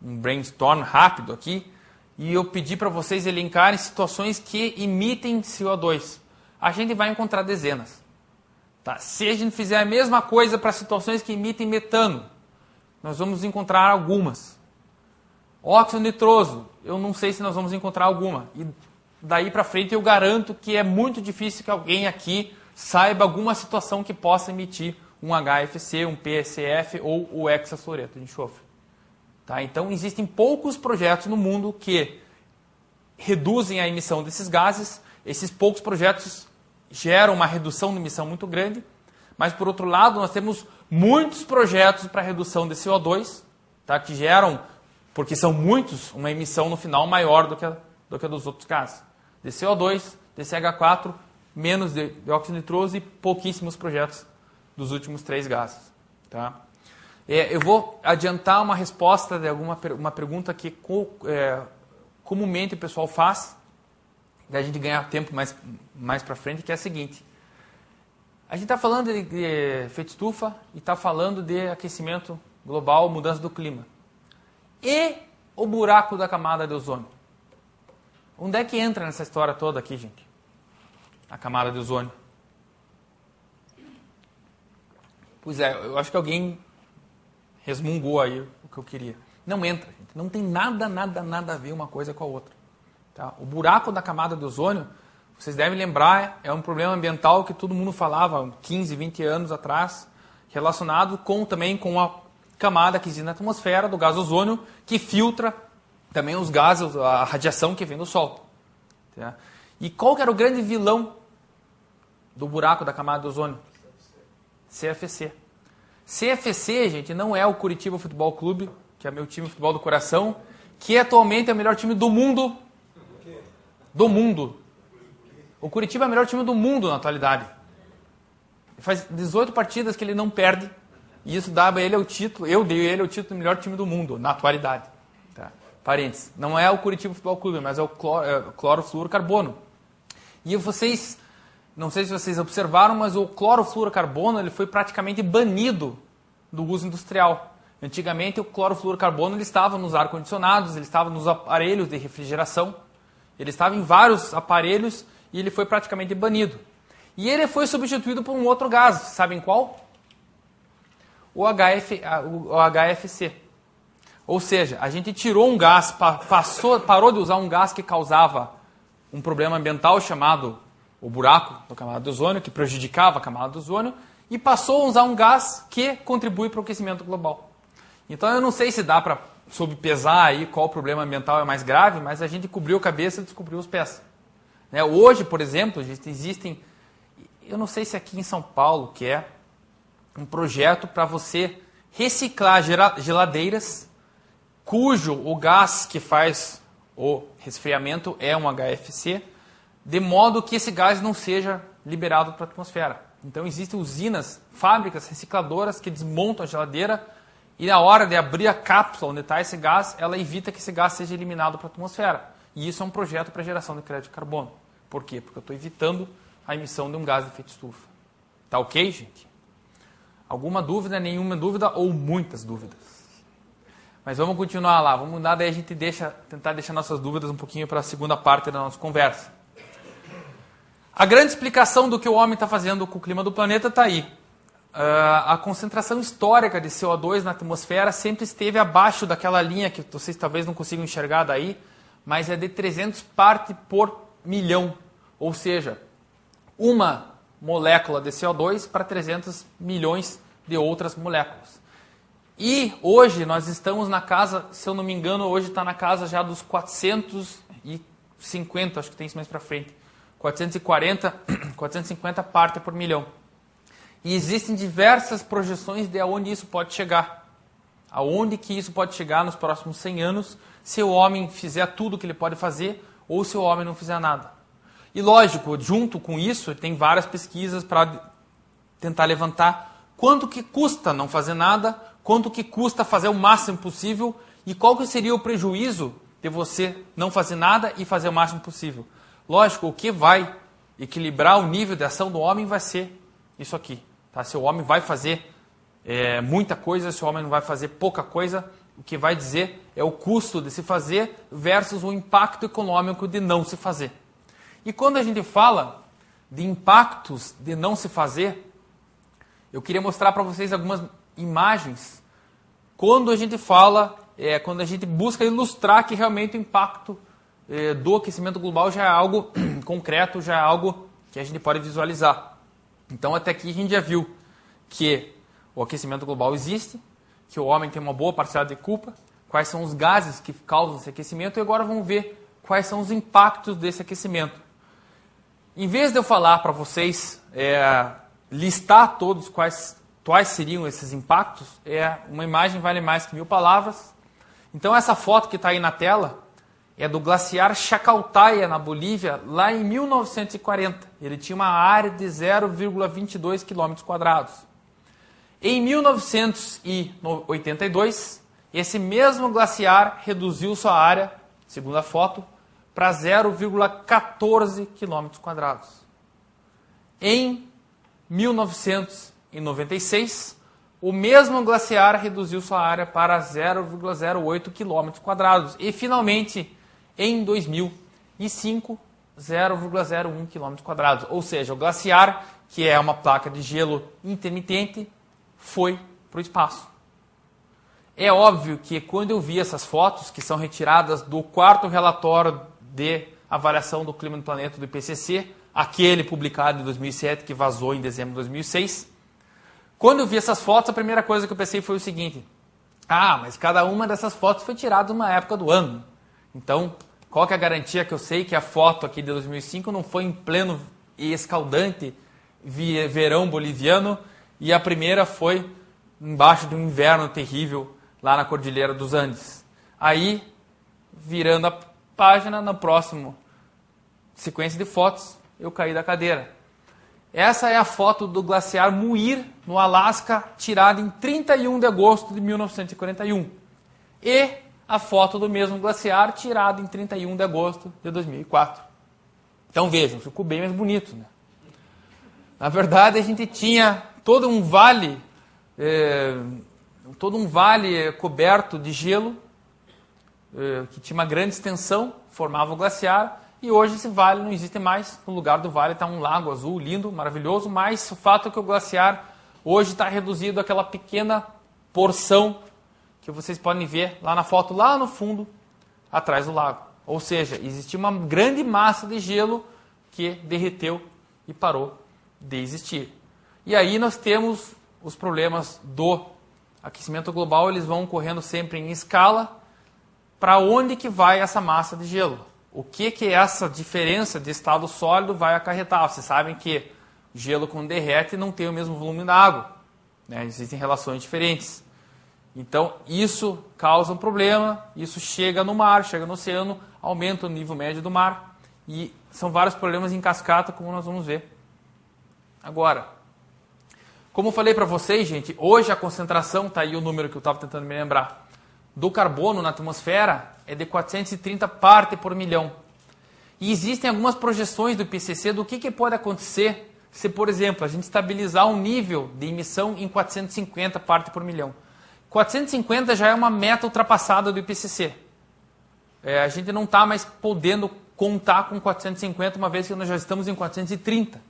um brainstorm rápido aqui, e eu pedir para vocês elencarem situações que emitem CO2, a gente vai encontrar dezenas. Tá? Se a gente fizer a mesma coisa para situações que emitem metano, nós vamos encontrar algumas. Óxido nitroso, eu não sei se nós vamos encontrar alguma. E daí para frente eu garanto que é muito difícil que alguém aqui saiba alguma situação que possa emitir um HFC, um PSF ou o hexafluoreto de enxofre. Tá? Então existem poucos projetos no mundo que reduzem a emissão desses gases. Esses poucos projetos geram uma redução de emissão muito grande, mas por outro lado nós temos muitos projetos para redução de CO2, tá? Que geram, porque são muitos, uma emissão no final maior do que a dos outros gases. De CO2, de CH4, menos de óxido nitroso e pouquíssimos projetos dos últimos 3 gases. Tá? Eu vou adiantar uma resposta de uma pergunta que comumente o pessoal faz, e a gente ganhar tempo mais para frente, que é a seguinte. A gente está falando de efeito estufa e está falando de aquecimento global, mudança do clima. E o buraco da camada de ozônio? Onde é que entra nessa história toda aqui, gente? A camada de ozônio. Pois é, eu acho que alguém resmungou aí o que eu queria. Não entra, gente. Não tem nada a ver uma coisa com a outra. Tá? O buraco da camada de ozônio, vocês devem lembrar, é um problema ambiental que todo mundo falava 15, 20 anos atrás, relacionado também com a camada que existe na atmosfera do gás ozônio, que filtra também os gases, a radiação que vem do Sol. Tá? E qual que era o grande vilão do buraco da camada de ozônio? CFC. CFC, gente, não é o Curitiba Futebol Clube, que é meu time de futebol do coração, que atualmente é o melhor time do mundo. Do mundo. O Curitiba é o melhor time do mundo na atualidade. Faz 18 partidas que ele não perde, e isso dava ele o título, eu dei ele o título do melhor time do mundo na atualidade. Tá? Parênteses. Não é o Curitiba Futebol Clube, mas é o clorofluorocarbono. E vocês, não sei se vocês observaram, mas o clorofluorocarbono ele foi praticamente banido do uso industrial. Antigamente o clorofluorocarbono ele estava nos ar-condicionados, ele estava nos aparelhos de refrigeração, ele estava em vários aparelhos e ele foi praticamente banido. E ele foi substituído por um outro gás, sabem qual? O HFC. Ou seja, a gente tirou um gás, parou de usar um gás que causava um problema ambiental chamado o buraco da camada de ozônio, que prejudicava a camada de ozônio, e passou a usar um gás que contribui para o aquecimento global. Então eu não sei se dá para sobepesar aí qual problema ambiental é mais grave, mas a gente cobriu a cabeça e descobriu os pés. Hoje, por exemplo, existem, eu não sei se aqui em São Paulo que é, um projeto para você reciclar geladeiras cujo o gás que faz o resfriamento é um HFC, de modo que esse gás não seja liberado para a atmosfera. Então existem usinas, fábricas recicladoras que desmontam a geladeira e na hora de abrir a cápsula onde está esse gás, ela evita que esse gás seja eliminado para a atmosfera. E isso é um projeto para geração de crédito de carbono. Por quê? Porque eu estou evitando a emissão de um gás de efeito estufa. Tá ok, gente? Alguma dúvida, nenhuma dúvida ou muitas dúvidas? Mas vamos continuar lá. Vamos mudar, daí a gente tentar deixar nossas dúvidas um pouquinho para a segunda parte da nossa conversa. A grande explicação do que o homem está fazendo com o clima do planeta está aí. A concentração histórica de CO2 na atmosfera sempre esteve abaixo daquela linha que vocês talvez não consigam enxergar daí, mas é de 300 partes por milhão. Ou seja, uma molécula de CO2 para 300 milhões de outras moléculas. E hoje nós estamos na casa, se eu não me engano, hoje está na casa já dos 450, acho que tem isso mais para frente. 450 partes por milhão. E existem diversas projeções de onde isso pode chegar. aonde que isso pode chegar nos próximos 100 anos se o homem fizer tudo o que ele pode fazer ou se o homem não fizer nada. E lógico, junto com isso, tem várias pesquisas para tentar levantar quanto que custa não fazer nada, quanto que custa fazer o máximo possível e qual que seria o prejuízo de você não fazer nada e fazer o máximo possível. Lógico, o que vai equilibrar o nível de ação do homem vai ser isso aqui. Tá? Se o homem vai fazer muita coisa, se o homem não vai fazer pouca coisa, o que vai dizer é o custo de se fazer versus o impacto econômico de não se fazer. E quando a gente fala de impactos de não se fazer, eu queria mostrar para vocês algumas imagens quando a gente fala, quando a gente busca ilustrar que realmente o impacto do aquecimento global já é algo concreto, já é algo que a gente pode visualizar. Então até aqui a gente já viu que o aquecimento global existe, que o homem tem uma boa parcela de culpa, quais são os gases que causam esse aquecimento e agora vamos ver quais são os impactos desse aquecimento. Em vez de eu falar para vocês, listar todos quais seriam esses impactos, uma imagem vale mais que 1000 palavras. Então essa foto que está aí na tela é do glaciar Chacaltaya, na Bolívia, lá em 1940. Ele tinha uma área de 0,22 km². Em 1982, esse mesmo glaciar reduziu sua área, segundo a foto, para 0,14 km². Em 1996, o mesmo glaciar reduziu sua área para 0,08 km². E, finalmente, em 2005, 0,01 km². Ou seja, o glaciar, que é uma placa de gelo intermitente, foi para o espaço. É óbvio que quando eu vi essas fotos, que são retiradas do 4º relatório de avaliação do clima do planeta do IPCC, aquele publicado em 2007, que vazou em dezembro de 2006, quando eu vi essas fotos, a primeira coisa que eu pensei foi o seguinte: mas cada uma dessas fotos foi tirada numa época do ano. Então, qual que é a garantia que eu sei que a foto aqui de 2005 não foi em pleno e escaldante verão boliviano e a primeira foi embaixo de um inverno terrível lá na Cordilheira dos Andes? Aí, virando a página, na próxima sequência de fotos, eu caí da cadeira. Essa é a foto do glaciar Muir, no Alasca, tirada em 31 de agosto de 1941. E a foto do mesmo glaciar, tirada em 31 de agosto de 2004. Então vejam, ficou bem mais bonito, né? Na verdade, a gente tinha todo um vale coberto de gelo, que tinha uma grande extensão, formava o glaciar, e hoje esse vale não existe mais. No lugar do vale está um lago azul, lindo, maravilhoso, mas o fato é que o glaciar hoje está reduzido àquela pequena porção que vocês podem ver lá na foto, lá no fundo, atrás do lago. Ou seja, existia uma grande massa de gelo que derreteu e parou de existir. E aí nós temos os problemas do aquecimento global, eles vão ocorrendo sempre em escala. Para onde que vai essa massa de gelo? O que essa diferença de estado sólido vai acarretar? Vocês sabem que gelo quando derrete não tem o mesmo volume da água, né? Existem relações diferentes. Então isso causa um problema, isso chega no mar, chega no oceano, aumenta o nível médio do mar e são vários problemas em cascata, como nós vamos ver agora. Como eu falei para vocês, gente, hoje a concentração, está aí o número que eu estava tentando me lembrar, do carbono na atmosfera é de 430 partes por milhão. E existem algumas projeções do IPCC do que pode acontecer se, por exemplo, a gente estabilizar um nível de emissão em 450 partes por milhão. 450 já é uma meta ultrapassada do IPCC. A gente não está mais podendo contar com 450, uma vez que nós já estamos em 430.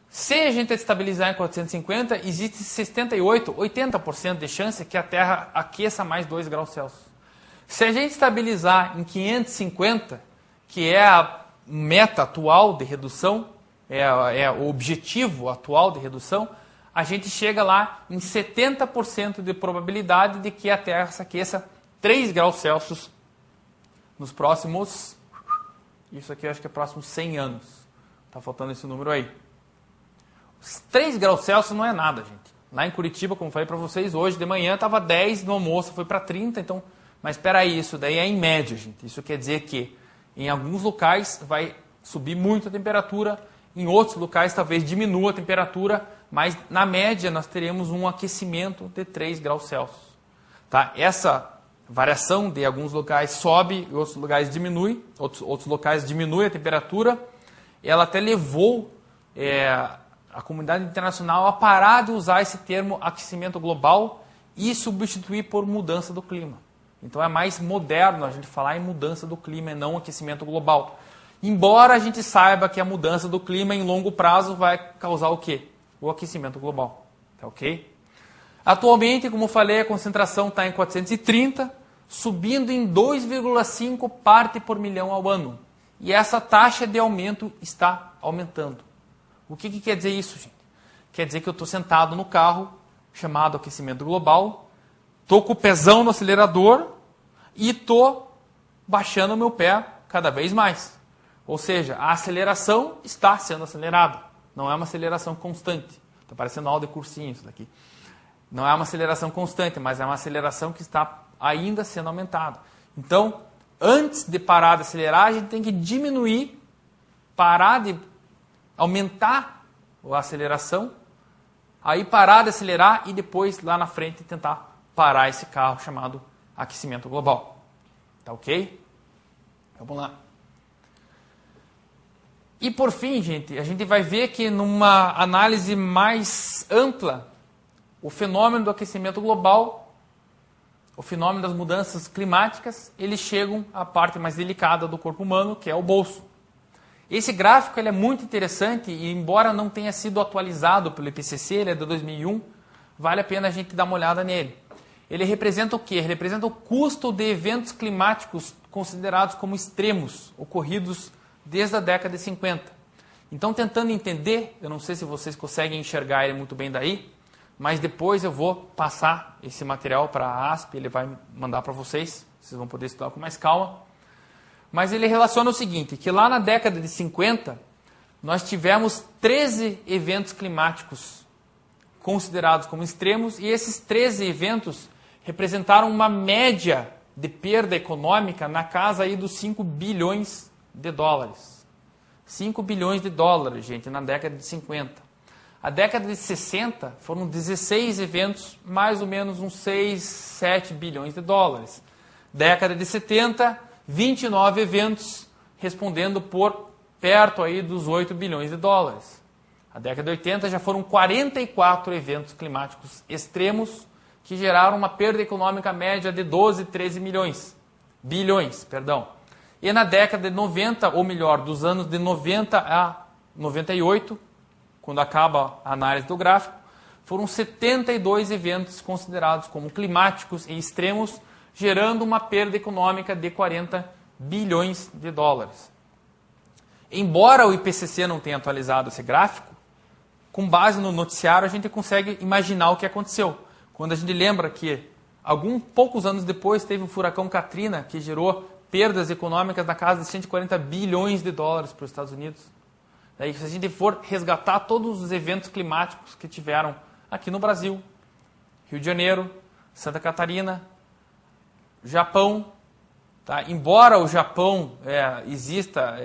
Se a gente estabilizar em 450, existe 78%, 80% de chance que a Terra aqueça mais 2 graus Celsius. Se a gente estabilizar em 550, que é a meta atual de redução, é o objetivo atual de redução, a gente chega lá em 70% de probabilidade de que a Terra se aqueça 3 graus Celsius nos próximos, isso aqui eu acho que é próximos 100 anos. Está faltando esse número aí. 3 graus Celsius não é nada, gente. Lá em Curitiba, como falei para vocês, hoje de manhã estava 10, no almoço foi para 30, então... Mas espera aí, isso daí é em média, gente. Isso quer dizer que em alguns locais vai subir muito a temperatura, em outros locais talvez diminua a temperatura, mas na média nós teremos um aquecimento de 3 graus Celsius. Tá? Essa variação de alguns locais sobe e outros locais diminui, outros locais diminui a temperatura, ela até levou a comunidade internacional a parar de usar esse termo aquecimento global e substituir por mudança do clima. Então é mais moderno a gente falar em mudança do clima e não aquecimento global. Embora a gente saiba que a mudança do clima em longo prazo vai causar o quê? O aquecimento global. Tá ok? Atualmente, como eu falei, a concentração está em 430, subindo em 2,5 parte por milhão ao ano. E essa taxa de aumento está aumentando. O que quer dizer isso, gente? Quer dizer que eu estou sentado no carro, chamado aquecimento global, estou com o pezão no acelerador e estou baixando o meu pé cada vez mais. Ou seja, a aceleração está sendo acelerada. Não é uma aceleração constante. Está parecendo aula de cursinho isso daqui. Não é uma aceleração constante, mas é uma aceleração que está ainda sendo aumentada. Então, antes de parar de acelerar, a gente tem que diminuir, parar de aumentar a aceleração, aí parar de acelerar e depois, lá na frente, tentar parar esse carro chamado aquecimento global. Tá ok? Vamos lá. E por fim, gente, a gente vai ver que numa análise mais ampla, o fenômeno do aquecimento global, o fenômeno das mudanças climáticas, eles chegam à parte mais delicada do corpo humano, que é o bolso. Esse gráfico ele é muito interessante e, embora não tenha sido atualizado pelo IPCC, ele é de 2001, vale a pena a gente dar uma olhada nele. Ele representa o quê? Ele representa o custo de eventos climáticos considerados como extremos, ocorridos desde a década de 50. Então, tentando entender, eu não sei se vocês conseguem enxergar ele muito bem daí, mas depois eu vou passar esse material para a ASP, ele vai mandar para vocês vão poder estudar com mais calma. Mas ele relaciona o seguinte, que lá na década de 50, nós tivemos 13 eventos climáticos considerados como extremos, e esses 13 eventos representaram uma média de perda econômica na casa aí dos 5 bilhões de dólares. 5 bilhões de dólares, gente, na década de 50. A década de 60 foram 16 eventos, mais ou menos uns 6, 7 bilhões de dólares. Década de 70, 29 eventos, respondendo por perto aí dos 8 bilhões de dólares. A década de 80 já foram 44 eventos climáticos extremos, que geraram uma perda econômica média de 12, 13 bilhões. E na década de 90, ou melhor, dos anos de 90 a 98, quando acaba a análise do gráfico, foram 72 eventos considerados como climáticos e extremos, gerando uma perda econômica de 40 bilhões de dólares. Embora o IPCC não tenha atualizado esse gráfico, com base no noticiário a gente consegue imaginar o que aconteceu. Quando a gente lembra que poucos anos depois teve o furacão Katrina, que gerou perdas econômicas na casa de 140 bilhões de dólares para os Estados Unidos. Daí, se a gente for resgatar todos os eventos climáticos que tiveram aqui no Brasil, Rio de Janeiro, Santa Catarina, Japão, tá? Embora o Japão exista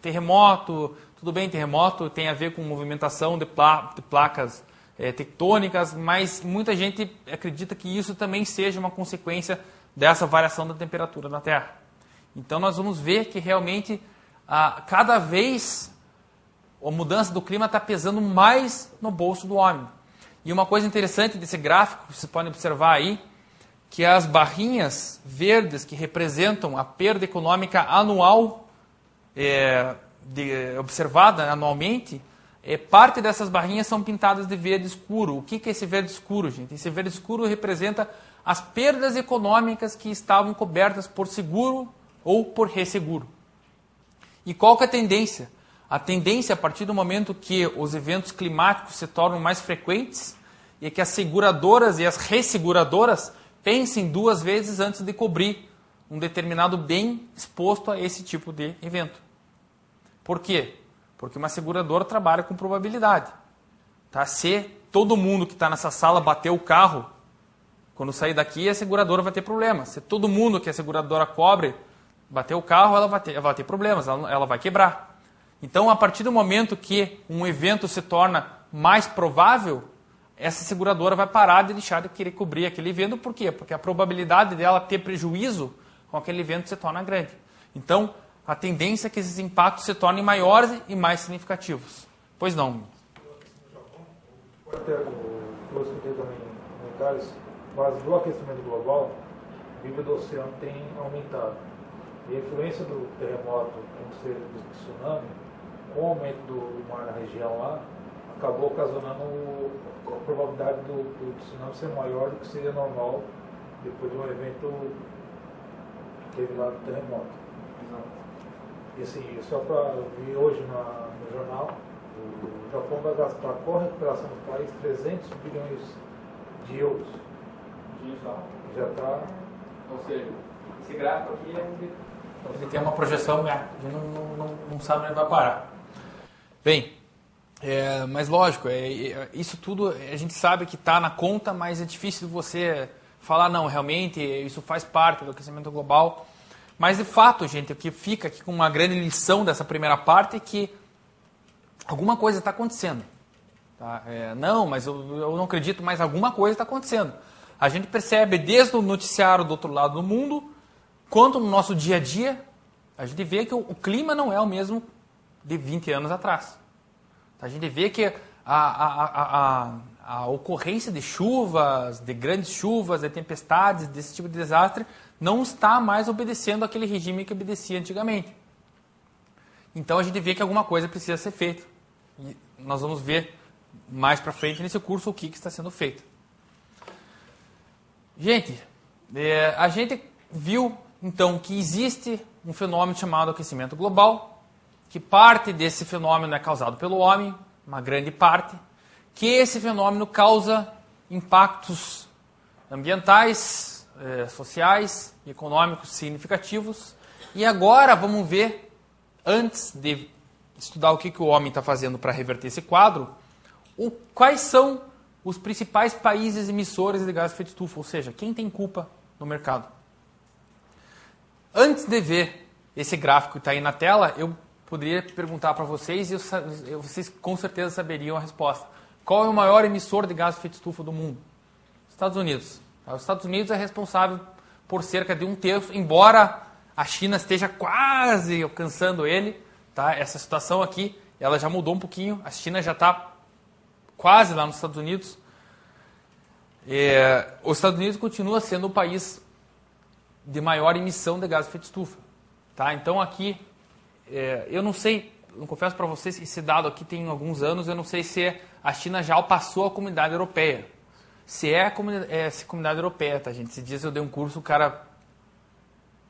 terremoto, tudo bem, terremoto tem a ver com movimentação de placas tectônicas, mas muita gente acredita que isso também seja uma consequência dessa variação da temperatura na Terra. Então nós vamos ver que realmente cada vez a mudança do clima está pesando mais no bolso do homem. E uma coisa interessante desse gráfico, vocês podem observar aí, que as barrinhas verdes que representam a perda econômica anual observada anualmente, parte dessas barrinhas são pintadas de verde escuro. O que é esse verde escuro, gente? Esse verde escuro representa as perdas econômicas que estavam cobertas por seguro ou por resseguro. E qual que é a tendência? A tendência, a partir do momento que os eventos climáticos se tornam mais frequentes, é que as seguradoras e as resseguradoras pensem 2 vezes antes de cobrir um determinado bem exposto a esse tipo de evento. Por quê? Porque uma seguradora trabalha com probabilidade. Tá? Se todo mundo que está nessa sala bater o carro, quando sair daqui, a seguradora vai ter problemas. Se todo mundo que a seguradora cobre bater o carro, ela vai ter problemas, ela vai quebrar. Então, a partir do momento que um evento se torna mais provável, essa seguradora vai parar de deixar de querer cobrir aquele evento. Por quê? Porque a probabilidade dela ter prejuízo com aquele evento se torna grande. Então, a tendência é que esses impactos se tornem maiores e mais significativos. Pois não. Pode ter, eu escutei também comentários, mas do aquecimento global, o nível do oceano tem aumentado. E a influência do terremoto, como seja do tsunami, com o aumento do mar na região lá, acabou ocasionando a probabilidade do tsunami ser maior do que seria normal depois de um evento que teve lá do terremoto. E assim, só para ver hoje no jornal, o Japão vai gastar com a recuperação do país 300 bilhões de euros. Já está. Ou seja, esse gráfico aqui ele tem uma projeção, a gente não sabe onde vai parar. Bem, mas lógico, isso tudo a gente sabe que está na conta, mas é difícil você falar, não, realmente isso faz parte do aquecimento global. Mas de fato, gente, o que fica aqui com uma grande lição dessa primeira parte é que alguma coisa está acontecendo. Tá? Não, mas eu não acredito, mas alguma coisa está acontecendo. A gente percebe desde o noticiário do outro lado do mundo, quanto no nosso dia a dia, a gente vê que o clima não é o mesmo de 20 anos atrás. A gente vê que a ocorrência de chuvas, de grandes chuvas, de tempestades, desse tipo de desastre, não está mais obedecendo aquele regime que obedecia antigamente. Então a gente vê que alguma coisa precisa ser feita. E nós vamos ver mais para frente nesse curso o que está sendo feito. Gente, a gente viu então que existe um fenômeno chamado aquecimento global, que parte desse fenômeno é causado pelo homem, uma grande parte, que esse fenômeno causa impactos ambientais, sociais e econômicos significativos. E agora vamos ver, antes de estudar o que o homem está fazendo para reverter esse quadro, quais são os principais países emissores de gás de efeito estufa, ou seja, quem tem culpa no mercado. Antes de ver esse gráfico que está aí na tela, eu poderia perguntar para vocês e vocês com certeza saberiam a resposta. Qual é o maior emissor de gás de efeito estufa do mundo? Estados Unidos. Os Estados Unidos é responsável por cerca de 1/3, embora a China esteja quase alcançando ele. Tá? Essa situação aqui, ela já mudou um pouquinho. A China já está quase lá nos Estados Unidos. Os Estados Unidos continua sendo o país de maior emissão de gás de efeito estufa. Tá? Então aqui, eu não sei, eu confesso para vocês que esse dado aqui tem alguns anos, eu não sei se a China já passou a comunidade europeia. Se é a comunidade europeia, tá, gente? Esses dias eu dei um curso, o cara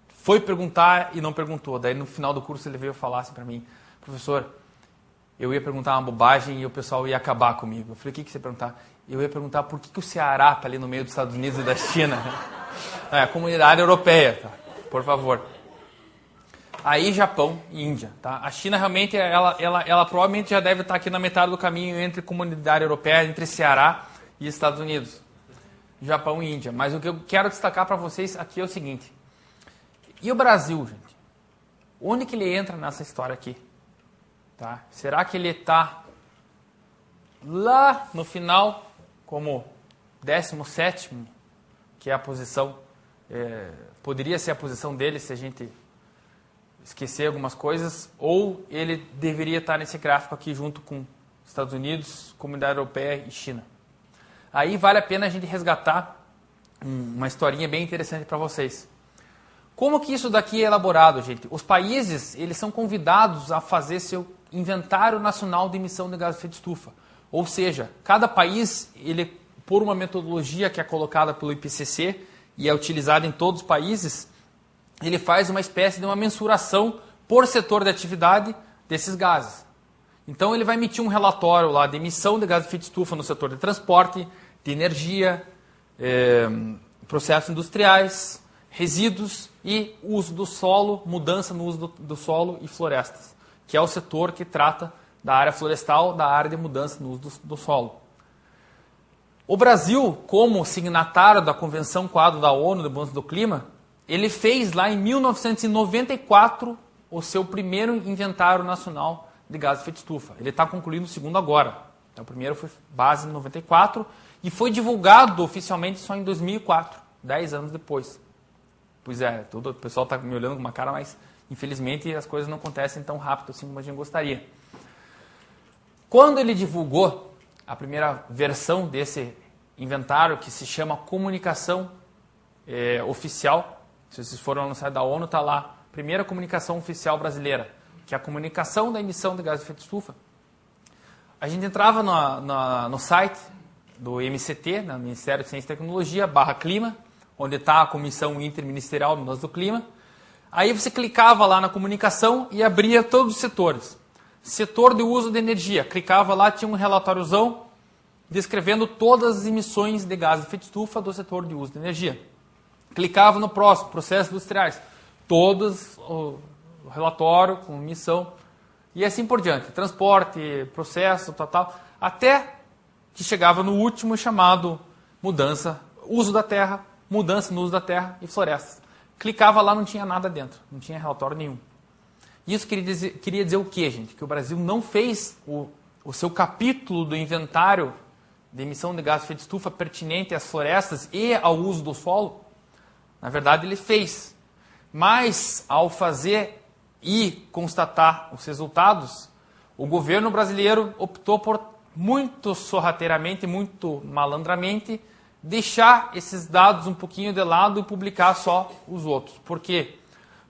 foi perguntar e não perguntou. Daí no final do curso ele veio falar assim para mim, professor, eu ia perguntar uma bobagem e o pessoal ia acabar comigo. Eu falei, o que você ia perguntar? Eu ia perguntar por que o Ceará está ali no meio dos Estados Unidos e da China. A comunidade europeia, tá? Por favor. Aí Japão e Índia. Tá? A China realmente, ela provavelmente já deve estar aqui na metade do caminho entre comunidade europeia, entre Ceará e Estados Unidos. Japão e Índia. Mas o que eu quero destacar para vocês aqui é o seguinte. E o Brasil, gente? Onde que ele entra nessa história aqui? Tá? Será que ele está lá no final como 17º, que é a posição, poderia ser a posição dele se a gente esquecer algumas coisas, ou ele deveria estar nesse gráfico aqui junto com Estados Unidos, Comunidade Europeia e China. Aí vale a pena a gente resgatar uma historinha bem interessante para vocês. Como que isso daqui é elaborado, gente? Os países, eles são convidados a fazer seu inventário nacional de emissão de gás de efeito estufa. Ou seja, cada país, ele, por uma metodologia que é colocada pelo IPCC e é utilizada em todos os países, ele faz uma espécie de uma mensuração por setor de atividade desses gases. Então ele vai emitir um relatório lá de emissão de gás de efeito estufa no setor de transporte, de energia, processos industriais, resíduos e uso do solo, mudança no uso do solo e florestas, que é o setor que trata da área florestal, da área de mudança no uso do solo. O Brasil, como signatário da Convenção Quadro da ONU de Mudança do Clima, ele fez lá em 1994 o seu primeiro inventário nacional de gases de efeito estufa. Ele está concluindo o segundo agora. Então, o primeiro foi base em 94 e foi divulgado oficialmente só em 2004, 10 anos depois. Pois é, todo o pessoal está me olhando com uma cara, mas infelizmente as coisas não acontecem tão rápido assim como a gente gostaria. Quando ele divulgou a primeira versão desse inventário, que se chama Comunicação Oficial, se vocês foram no site da ONU, está lá, primeira comunicação oficial brasileira, que é a comunicação da emissão de gases de efeito estufa. A gente entrava no site do MCT, no Ministério de Ciência e Tecnologia, /clima, onde está a Comissão Interministerial de Mudança do Clima. Aí você clicava lá na comunicação e abria todos os setores. Setor de uso de energia, clicava lá, tinha um relatóriozão descrevendo todas as emissões de gases de efeito estufa do setor de uso de energia. Clicava no próximo, processos industriais, todos o relatório com emissão e assim por diante. Transporte, processo, tal, até que chegava no último chamado mudança, uso da terra, mudança no uso da terra e florestas. Clicava lá, não tinha nada dentro, não tinha relatório nenhum. Isso queria dizer o quê, gente? Que o Brasil não fez o seu capítulo do inventário de emissão de gases de efeito estufa pertinente às florestas e ao uso do solo. Na verdade, ele fez. Mas, ao fazer e constatar os resultados, o governo brasileiro optou por, muito sorrateiramente, muito malandramente, deixar esses dados um pouquinho de lado e publicar só os outros. Por quê?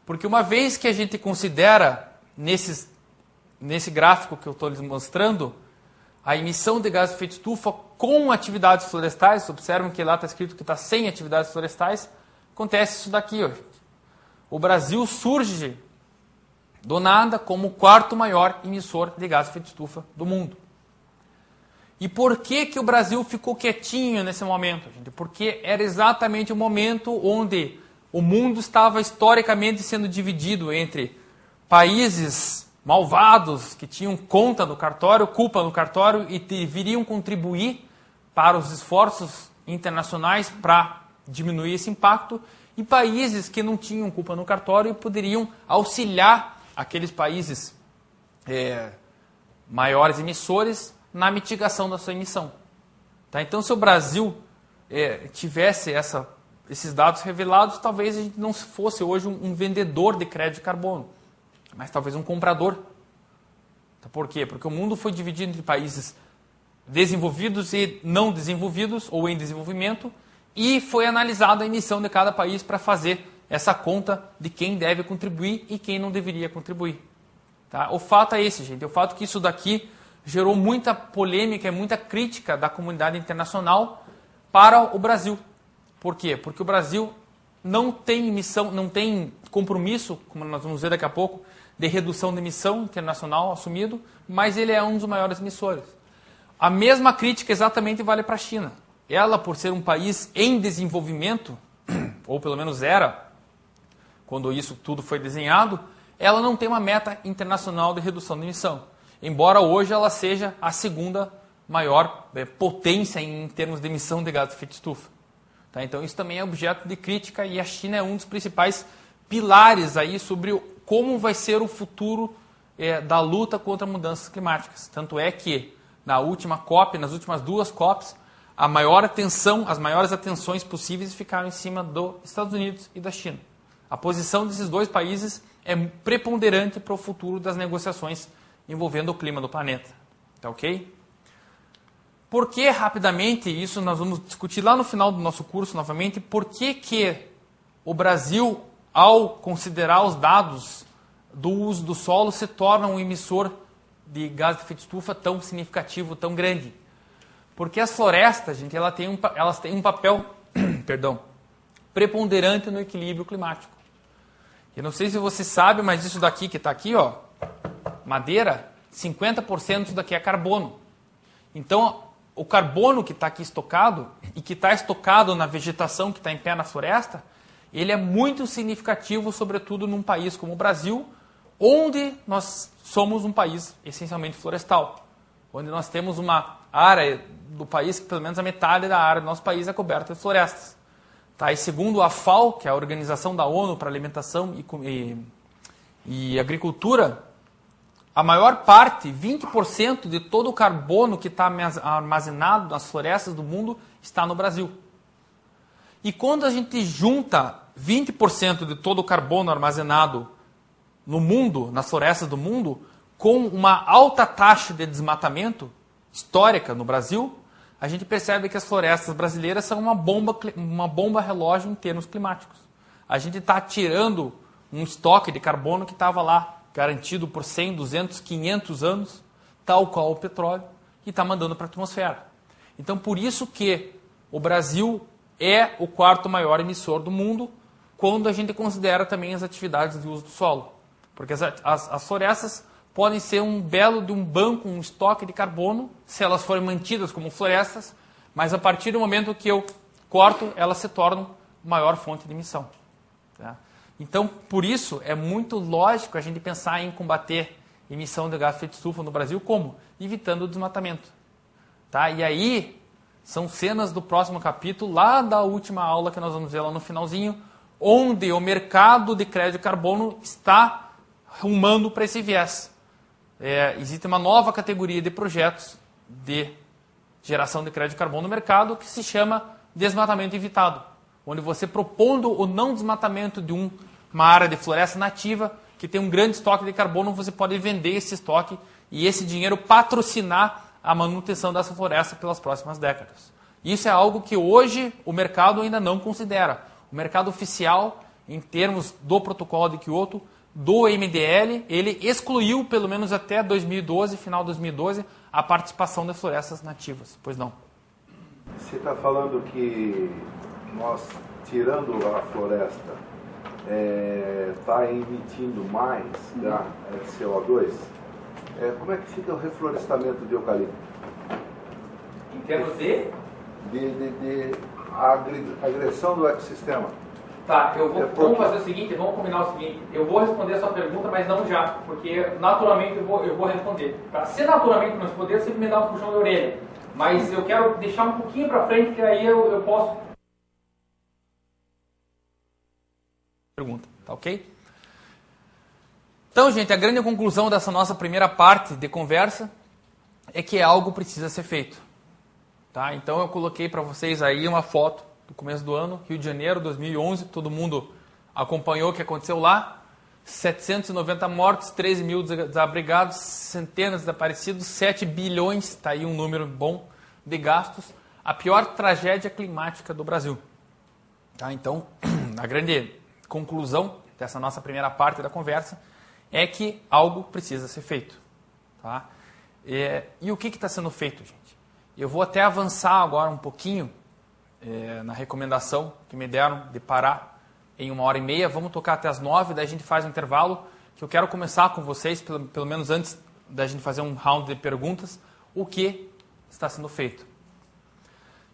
Porque uma vez que a gente considera, nesse gráfico que eu estou lhes mostrando, a emissão de gases de efeito estufa com atividades florestais, observam que lá está escrito que está sem atividades florestais, acontece isso daqui, ó. O Brasil surge do nada como o quarto maior emissor de gases de efeito estufa do mundo. E por que o Brasil ficou quietinho nesse momento, gente? Porque era exatamente o momento onde o mundo estava historicamente sendo dividido entre países malvados que tinham conta no cartório, culpa no cartório e deveriam contribuir para os esforços internacionais para diminuir esse impacto, e países que não tinham culpa no cartório e poderiam auxiliar aqueles países maiores emissores na mitigação da sua emissão. Tá? Então, se o Brasil tivesse esses dados revelados, talvez a gente não fosse hoje um vendedor de crédito de carbono, mas talvez um comprador. Por quê? Porque o mundo foi dividido entre países desenvolvidos e não desenvolvidos, ou em desenvolvimento, e foi analisada a emissão de cada país para fazer essa conta de quem deve contribuir e quem não deveria contribuir. Tá? O fato é esse, gente. O fato é que isso daqui gerou muita polêmica e muita crítica da comunidade internacional para o Brasil. Por quê? Porque o Brasil não tem emissão, não tem compromisso, como nós vamos ver daqui a pouco, de redução de emissão internacional assumido, mas ele é um dos maiores emissores. A mesma crítica exatamente vale para a China. Ela, por ser um país em desenvolvimento, ou pelo menos era, quando isso tudo foi desenhado, ela não tem uma meta internacional de redução de emissão. Embora hoje ela seja a segunda maior potência em termos de emissão de gases de efeito estufa. Tá? Então isso também é objeto de crítica e a China é um dos principais pilares aí sobre como vai ser o futuro da luta contra mudanças climáticas. Tanto é que na última COP, nas últimas duas COPs, a maior atenção, as maiores atenções possíveis ficaram em cima dos Estados Unidos e da China. A posição desses dois países é preponderante para o futuro das negociações envolvendo o clima do planeta. Tá ok? Por que, rapidamente, isso nós vamos discutir lá no final do nosso curso novamente, por que o Brasil, ao considerar os dados do uso do solo, se torna um emissor de gás de efeito estufa tão significativo, tão grande? Porque as florestas, gente, elas têm um papel preponderante no equilíbrio climático. Eu não sei se você sabe, mas isso daqui que está aqui, ó, madeira, 50% disso daqui é carbono. Então, o carbono que está aqui estocado, e que está estocado na vegetação que está em pé na floresta, ele é muito significativo, sobretudo num país como o Brasil, onde nós somos um país essencialmente florestal. onde nós temos uma área do país que pelo menos a metade da área do nosso país é coberta de florestas. Tá? E segundo a FAO, que é a Organização da ONU para Alimentação e Agricultura, a maior parte, 20% de todo o carbono que está armazenado nas florestas do mundo está no Brasil. E quando a gente junta 20% de todo o carbono armazenado no mundo, nas florestas do mundo, com uma alta taxa de desmatamento histórica no Brasil, a gente percebe que as florestas brasileiras são uma bomba relógio em termos climáticos. A gente está tirando um estoque de carbono que estava lá, garantido por 100, 200, 500 anos, tal qual o petróleo, e está mandando para a atmosfera. Então, por isso que o Brasil é o quarto maior emissor do mundo, quando a gente considera também as atividades de uso do solo. Porque as florestas podem ser um belo de um banco, um estoque de carbono, se elas forem mantidas como florestas, mas a partir do momento que eu corto, elas se tornam maior fonte de emissão. Tá? Então, por isso, é muito lógico a gente pensar em combater emissão de gás de efeito estufa no Brasil, como? Evitando o desmatamento. Tá? E aí, são cenas do próximo capítulo, lá da última aula que nós vamos ver lá no finalzinho, onde o mercado de crédito de carbono está rumando para esse viés. Existe uma nova categoria de projetos de geração de crédito de carbono no mercado que se chama desmatamento evitado, onde você propondo o não desmatamento de uma área de floresta nativa que tem um grande estoque de carbono, você pode vender esse estoque e esse dinheiro patrocinar a manutenção dessa floresta pelas próximas décadas. Isso é algo que hoje o mercado ainda não considera. O mercado oficial, em termos do protocolo de Kyoto, do MDL, ele excluiu, pelo menos até 2012, final de 2012, a participação das florestas nativas. Pois não. Você está falando que nós, tirando a floresta, está emitindo mais CO2. Como é que fica o reflorestamento de eucalipto? Em termos de? De agressão do ecossistema. Tá, vamos fazer o seguinte, vamos combinar o seguinte, eu vou responder a sua pergunta, mas não já, porque naturalmente eu vou responder. Tá? Se naturalmente não responder, você me dá um puxão de orelha, mas eu quero deixar um pouquinho para frente, que aí eu posso... Pergunta, tá ok? Então, gente, a grande conclusão dessa nossa primeira parte de conversa é que algo precisa ser feito. Tá? Então eu coloquei para vocês aí uma foto do começo do ano, Rio de Janeiro, 2011, todo mundo acompanhou o que aconteceu lá, 790 mortos, 13 mil desabrigados, centenas de desaparecidos, 7 bilhões, está aí um número bom, de gastos, a pior tragédia climática do Brasil. Tá? Então, a grande conclusão dessa nossa primeira parte da conversa é que algo precisa ser feito. Tá? E o que está sendo feito, gente? Eu vou até avançar agora um pouquinho na recomendação que me deram de parar em 1h30. Vamos tocar até as 9h, daí a gente faz um intervalo, que eu quero começar com vocês, pelo menos antes da gente fazer um round de perguntas, o que está sendo feito.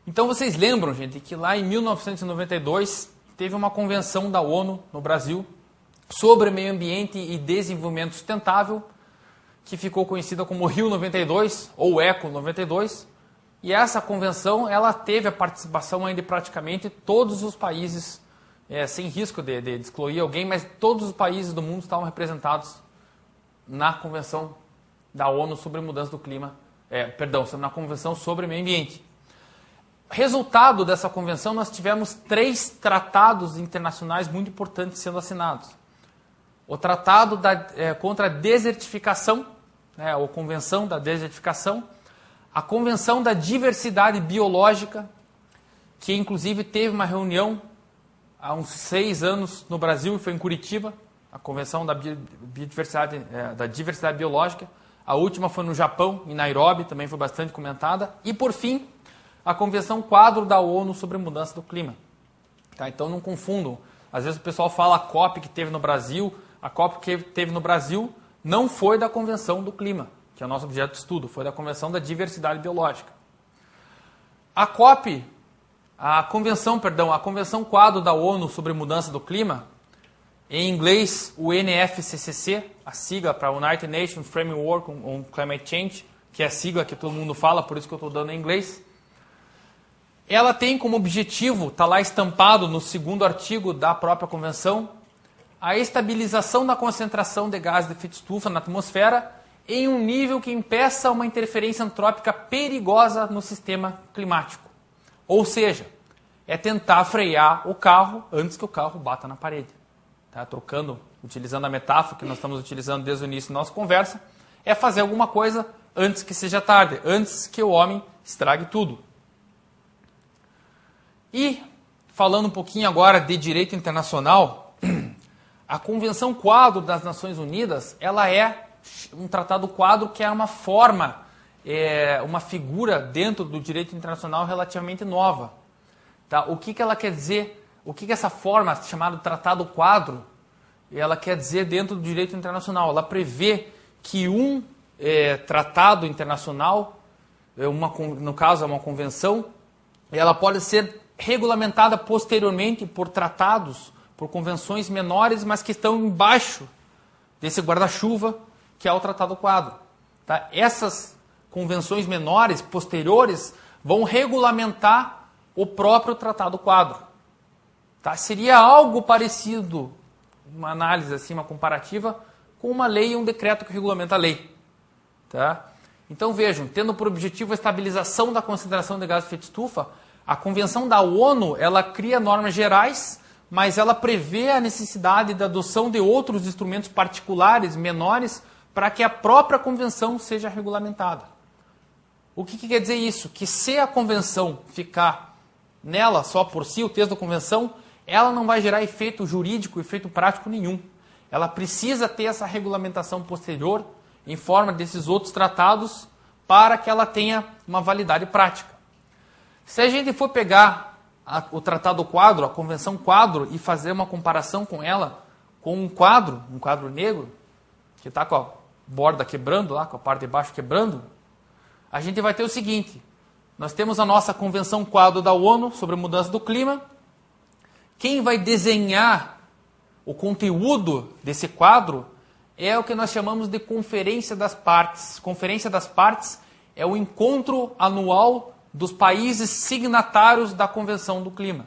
Então vocês lembram, gente, que lá em 1992 teve uma convenção da ONU no Brasil sobre meio ambiente e desenvolvimento sustentável, que ficou conhecida como Rio 92 ou Eco 92. E essa convenção, ela teve a participação ainda de praticamente todos os países, sem risco de excluir alguém, mas todos os países do mundo estavam representados na Convenção da ONU sobre mudança do clima, na Convenção sobre meio ambiente. Resultado dessa convenção, nós tivemos 3 tratados internacionais muito importantes sendo assinados. O Tratado contra a Desertificação, ou Convenção da Desertificação, a Convenção da Diversidade Biológica, que inclusive teve uma reunião há uns 6 anos no Brasil, e foi em Curitiba, a Convenção da Diversidade Biológica. A última foi no Japão, em Nairobi, também foi bastante comentada. E, por fim, a Convenção Quadro da ONU sobre a Mudança do Clima. Tá? Então, não confundam. Às vezes o pessoal fala a COP que teve no Brasil. A COP que teve no Brasil não foi da Convenção do Clima, que é o nosso objeto de estudo, foi da Convenção da Diversidade Biológica. A Convenção Quadro da ONU sobre Mudança do Clima, em inglês, o UNFCCC, a sigla para United Nations Framework on Climate Change, que é a sigla que todo mundo fala, por isso que eu estou dando em inglês. Ela tem como objetivo, está lá estampado no 2º artigo da própria convenção, a estabilização da concentração de gases de efeito estufa na atmosfera em um nível que impeça uma interferência antrópica perigosa no sistema climático. Ou seja, é tentar frear o carro antes que o carro bata na parede. Tá? Utilizando a metáfora que nós estamos utilizando desde o início da nossa conversa, é fazer alguma coisa antes que seja tarde, antes que o homem estrague tudo. E, falando um pouquinho agora de direito internacional, a Convenção Quadro das Nações Unidas, ela é um tratado quadro que é uma forma, uma figura dentro do direito internacional relativamente nova. Tá? O que ela quer dizer? O que essa forma, chamada tratado quadro, ela quer dizer dentro do direito internacional? Ela prevê que um tratado internacional, no caso é uma convenção, ela pode ser regulamentada posteriormente por tratados, por convenções menores, mas que estão embaixo desse guarda-chuva, que é o Tratado Quadro. Tá? Essas convenções menores, posteriores, vão regulamentar o próprio Tratado Quadro. Tá? Seria algo parecido, uma análise assim, uma comparativa, com uma lei e um decreto que regulamenta a lei. Tá? Então vejam, tendo por objetivo a estabilização da concentração de gases de efeito estufa, a Convenção da ONU, ela cria normas gerais, mas ela prevê a necessidade da adoção de outros instrumentos particulares, menores, para que a própria convenção seja regulamentada. O que quer dizer isso? Que se a convenção ficar nela só por si, o texto da convenção, ela não vai gerar efeito jurídico, efeito prático nenhum. Ela precisa ter essa regulamentação posterior, em forma desses outros tratados, para que ela tenha uma validade prática. Se a gente for pegar o Tratado Quadro, a Convenção Quadro, e fazer uma comparação com ela, com um quadro negro, que está com a borda quebrando lá, com a parte de baixo quebrando, a gente vai ter o seguinte: nós temos a nossa Convenção Quadro da ONU sobre a mudança do clima. Quem vai desenhar o conteúdo desse quadro é o que nós chamamos de Conferência das Partes. Conferência das Partes é o encontro anual dos países signatários da Convenção do Clima.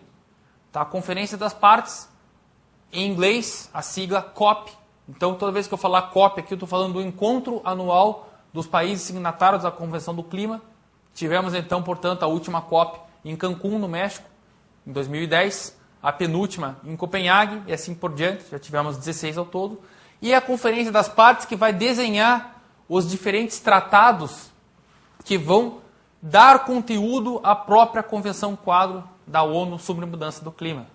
Tá? A Conferência das Partes, em inglês, a sigla COP. Então, toda vez que eu falar COP aqui, eu estou falando do encontro anual dos países signatários da Convenção do Clima. Tivemos, então, portanto, a última COP em Cancún, no México, em 2010, a penúltima em Copenhague, e assim por diante, já tivemos 16 ao todo. E a Conferência das Partes, que vai desenhar os diferentes tratados que vão dar conteúdo à própria Convenção Quadro da ONU sobre a mudança do clima.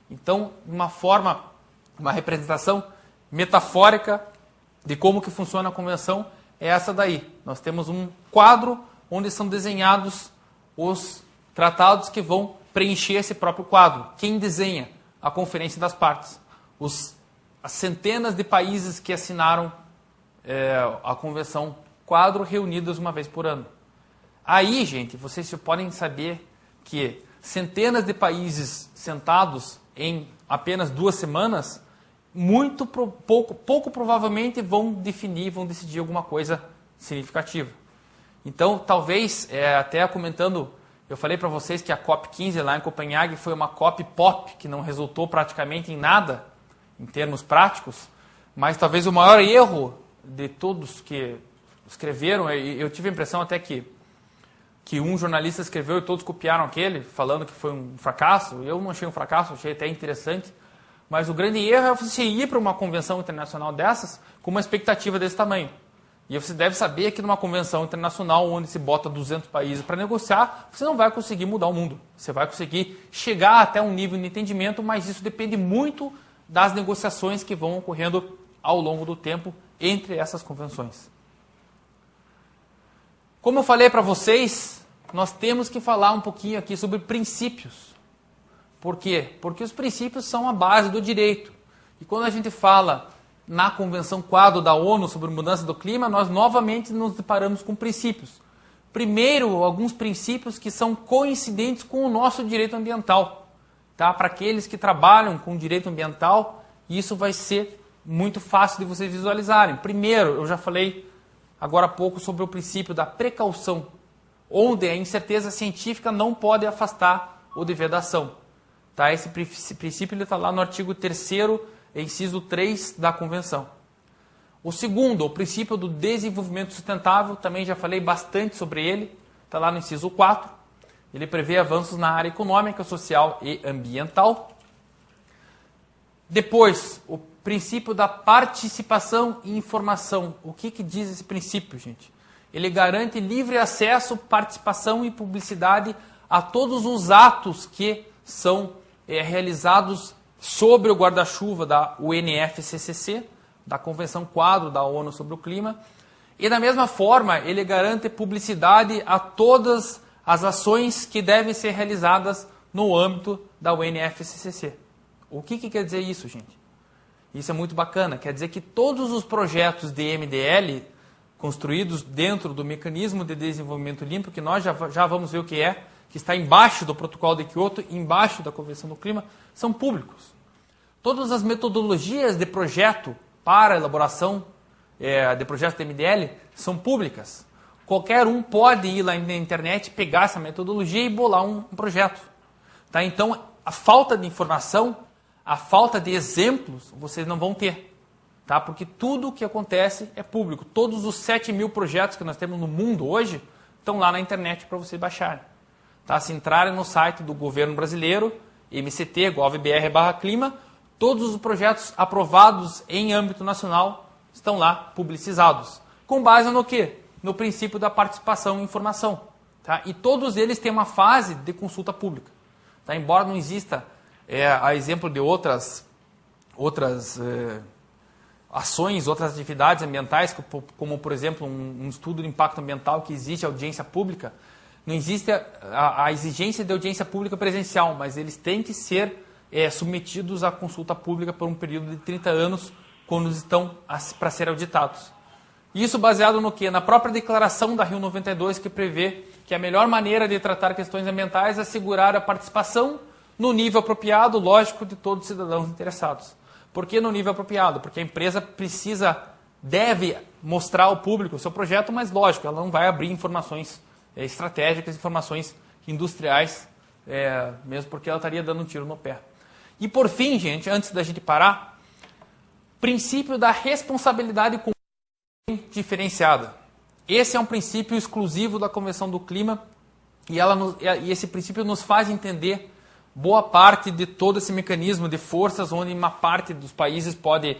Então, uma representação metafórica de como que funciona a convenção é essa daí. Nós temos um quadro onde são desenhados os tratados que vão preencher esse próprio quadro. Quem desenha? A Conferência das Partes. As centenas de países que assinaram a Convenção Quadro, reunidos uma vez por ano. Aí, gente, vocês podem saber que centenas de países sentados em apenas 2 semanas, pouco provavelmente vão decidir alguma coisa significativa. Então, talvez, até comentando, eu falei para vocês que a COP15 lá em Copenhague foi uma COP pop, que não resultou praticamente em nada, em termos práticos, mas talvez o maior erro de todos que escreveram, eu tive a impressão até que um jornalista escreveu e todos copiaram aquele, falando que foi um fracasso. Eu não achei um fracasso, achei até interessante. Mas o grande erro é você ir para uma convenção internacional dessas com uma expectativa desse tamanho. E você deve saber que numa convenção internacional onde se bota 200 países para negociar, você não vai conseguir mudar o mundo. Você vai conseguir chegar até um nível de entendimento, mas isso depende muito das negociações que vão ocorrendo ao longo do tempo entre essas convenções. Como eu falei para vocês, nós temos que falar um pouquinho aqui sobre princípios. Por quê? Porque os princípios são a base do direito. E quando a gente fala na Convenção Quadro da ONU sobre mudança do clima, nós novamente nos deparamos com princípios. Primeiro, alguns princípios que são coincidentes com o nosso direito ambiental. Tá? Para aqueles que trabalham com direito ambiental, isso vai ser muito fácil de vocês visualizarem. Primeiro, eu já falei agora há pouco sobre o princípio da precaução, onde a incerteza científica não pode afastar o dever da ação. Tá? Esse princípio está lá no artigo 3º, inciso 3 da Convenção. O segundo, o princípio do desenvolvimento sustentável, também já falei bastante sobre ele, está lá no inciso 4. Ele prevê avanços na área econômica, social e ambiental. Depois, o princípio da participação e informação. O que diz esse princípio, gente? Ele garante livre acesso, participação e publicidade a todos os atos que são realizados sobre o guarda-chuva da UNFCCC, da Convenção Quadro da ONU sobre o Clima. E da mesma forma, ele garante publicidade a todas as ações que devem ser realizadas no âmbito da UNFCCC. O que quer dizer isso, gente? Isso é muito bacana. Quer dizer que todos os projetos de MDL construídos dentro do mecanismo de desenvolvimento limpo, que nós já vamos ver o que é, que está embaixo do Protocolo de Kyoto, embaixo da Convenção do Clima, são públicos. Todas as metodologias de projeto para a elaboração de projetos de MDL são públicas. Qualquer um pode ir lá na internet, pegar essa metodologia e bolar um projeto. Tá? Então, a falta de informação, a falta de exemplos, vocês não vão ter. Tá? Porque tudo o que acontece é público. Todos os 7.000 projetos que nós temos no mundo hoje estão lá na internet para vocês baixarem. Tá? Se entrarem no site do governo brasileiro, mct.gov.br/clima, todos os projetos aprovados em âmbito nacional estão lá publicizados. Com base no quê? No princípio da participação e informação. Tá? E todos eles têm uma fase de consulta pública. Tá? Embora não exista, a exemplo de outras ações, outras atividades ambientais, como, por exemplo, um estudo de impacto ambiental que existe audiência pública, não existe a exigência de audiência pública presencial, mas eles têm que ser submetidos à consulta pública por um período de 30 anos, quando estão para ser auditados. Isso baseado no quê? Na própria declaração da Rio 92, que prevê que a melhor maneira de tratar questões ambientais é assegurar a participação no nível apropriado, lógico, de todos os cidadãos interessados. Por que no nível apropriado? Porque a empresa deve mostrar ao público o seu projeto, mas lógico, ela não vai abrir informações estratégicas, informações industriais, mesmo porque ela estaria dando um tiro no pé. E por fim, gente, antes da gente parar, princípio da responsabilidade comum diferenciada. Esse é um princípio exclusivo da Convenção do Clima e esse princípio nos faz entender boa parte de todo esse mecanismo de forças, onde uma parte dos países pode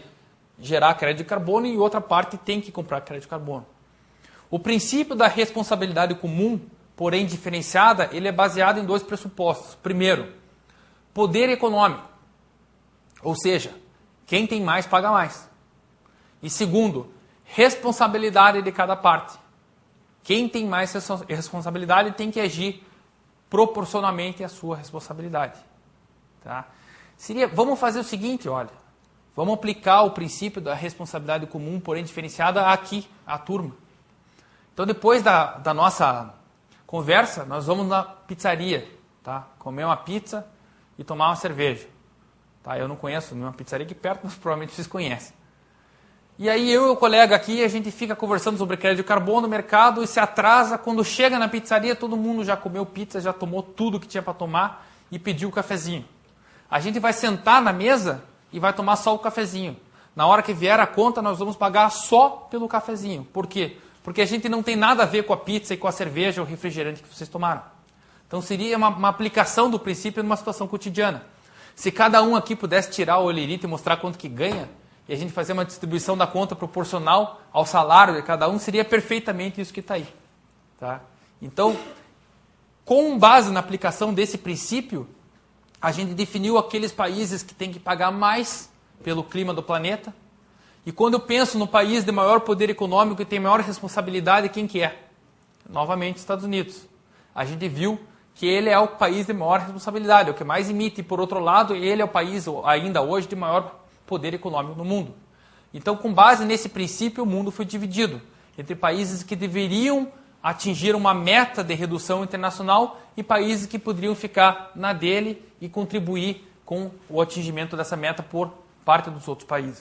gerar crédito de carbono e outra parte tem que comprar crédito de carbono. O princípio da responsabilidade comum, porém diferenciada, ele é baseado em dois pressupostos. Primeiro, poder econômico, ou seja, quem tem mais paga mais. E segundo, responsabilidade de cada parte. Quem tem mais responsabilidade tem que agir proporcionalmente à sua responsabilidade. Tá? Vamos fazer o seguinte, olha. Vamos aplicar o princípio da responsabilidade comum, porém diferenciada, aqui, à turma. Então, depois da nossa conversa, nós vamos na pizzaria, tá? Comer uma pizza e tomar uma cerveja. Tá? Eu não conheço nenhuma pizzaria aqui perto, mas provavelmente vocês conhecem. E aí eu e o colega aqui, a gente fica conversando sobre crédito de carbono no mercado e se atrasa. Quando chega na pizzaria, todo mundo já comeu pizza, já tomou tudo que tinha para tomar e pediu o cafezinho. A gente vai sentar na mesa e vai tomar só o cafezinho. Na hora que vier a conta, nós vamos pagar só pelo cafezinho. Por quê? Porque a gente não tem nada a ver com a pizza e com a cerveja ou refrigerante que vocês tomaram. Então seria uma aplicação do princípio numa situação cotidiana. Se cada um aqui pudesse tirar o olheirito e mostrar quanto que ganha, e a gente fazer uma distribuição da conta proporcional ao salário de cada um, seria perfeitamente isso que está aí. Tá? Então, com base na aplicação desse princípio, a gente definiu aqueles países que têm que pagar mais pelo clima do planeta. E quando eu penso no país de maior poder econômico e tem maior responsabilidade, quem que é? Novamente, Estados Unidos. A gente viu que ele é o país de maior responsabilidade, é o que mais emite. E, por outro lado, ele é o país, ainda hoje, de maior poder econômico no mundo. Então, com base nesse princípio, o mundo foi dividido entre países que deveriam atingir uma meta de redução internacional e países que poderiam ficar na dele e contribuir com o atingimento dessa meta por parte dos outros países.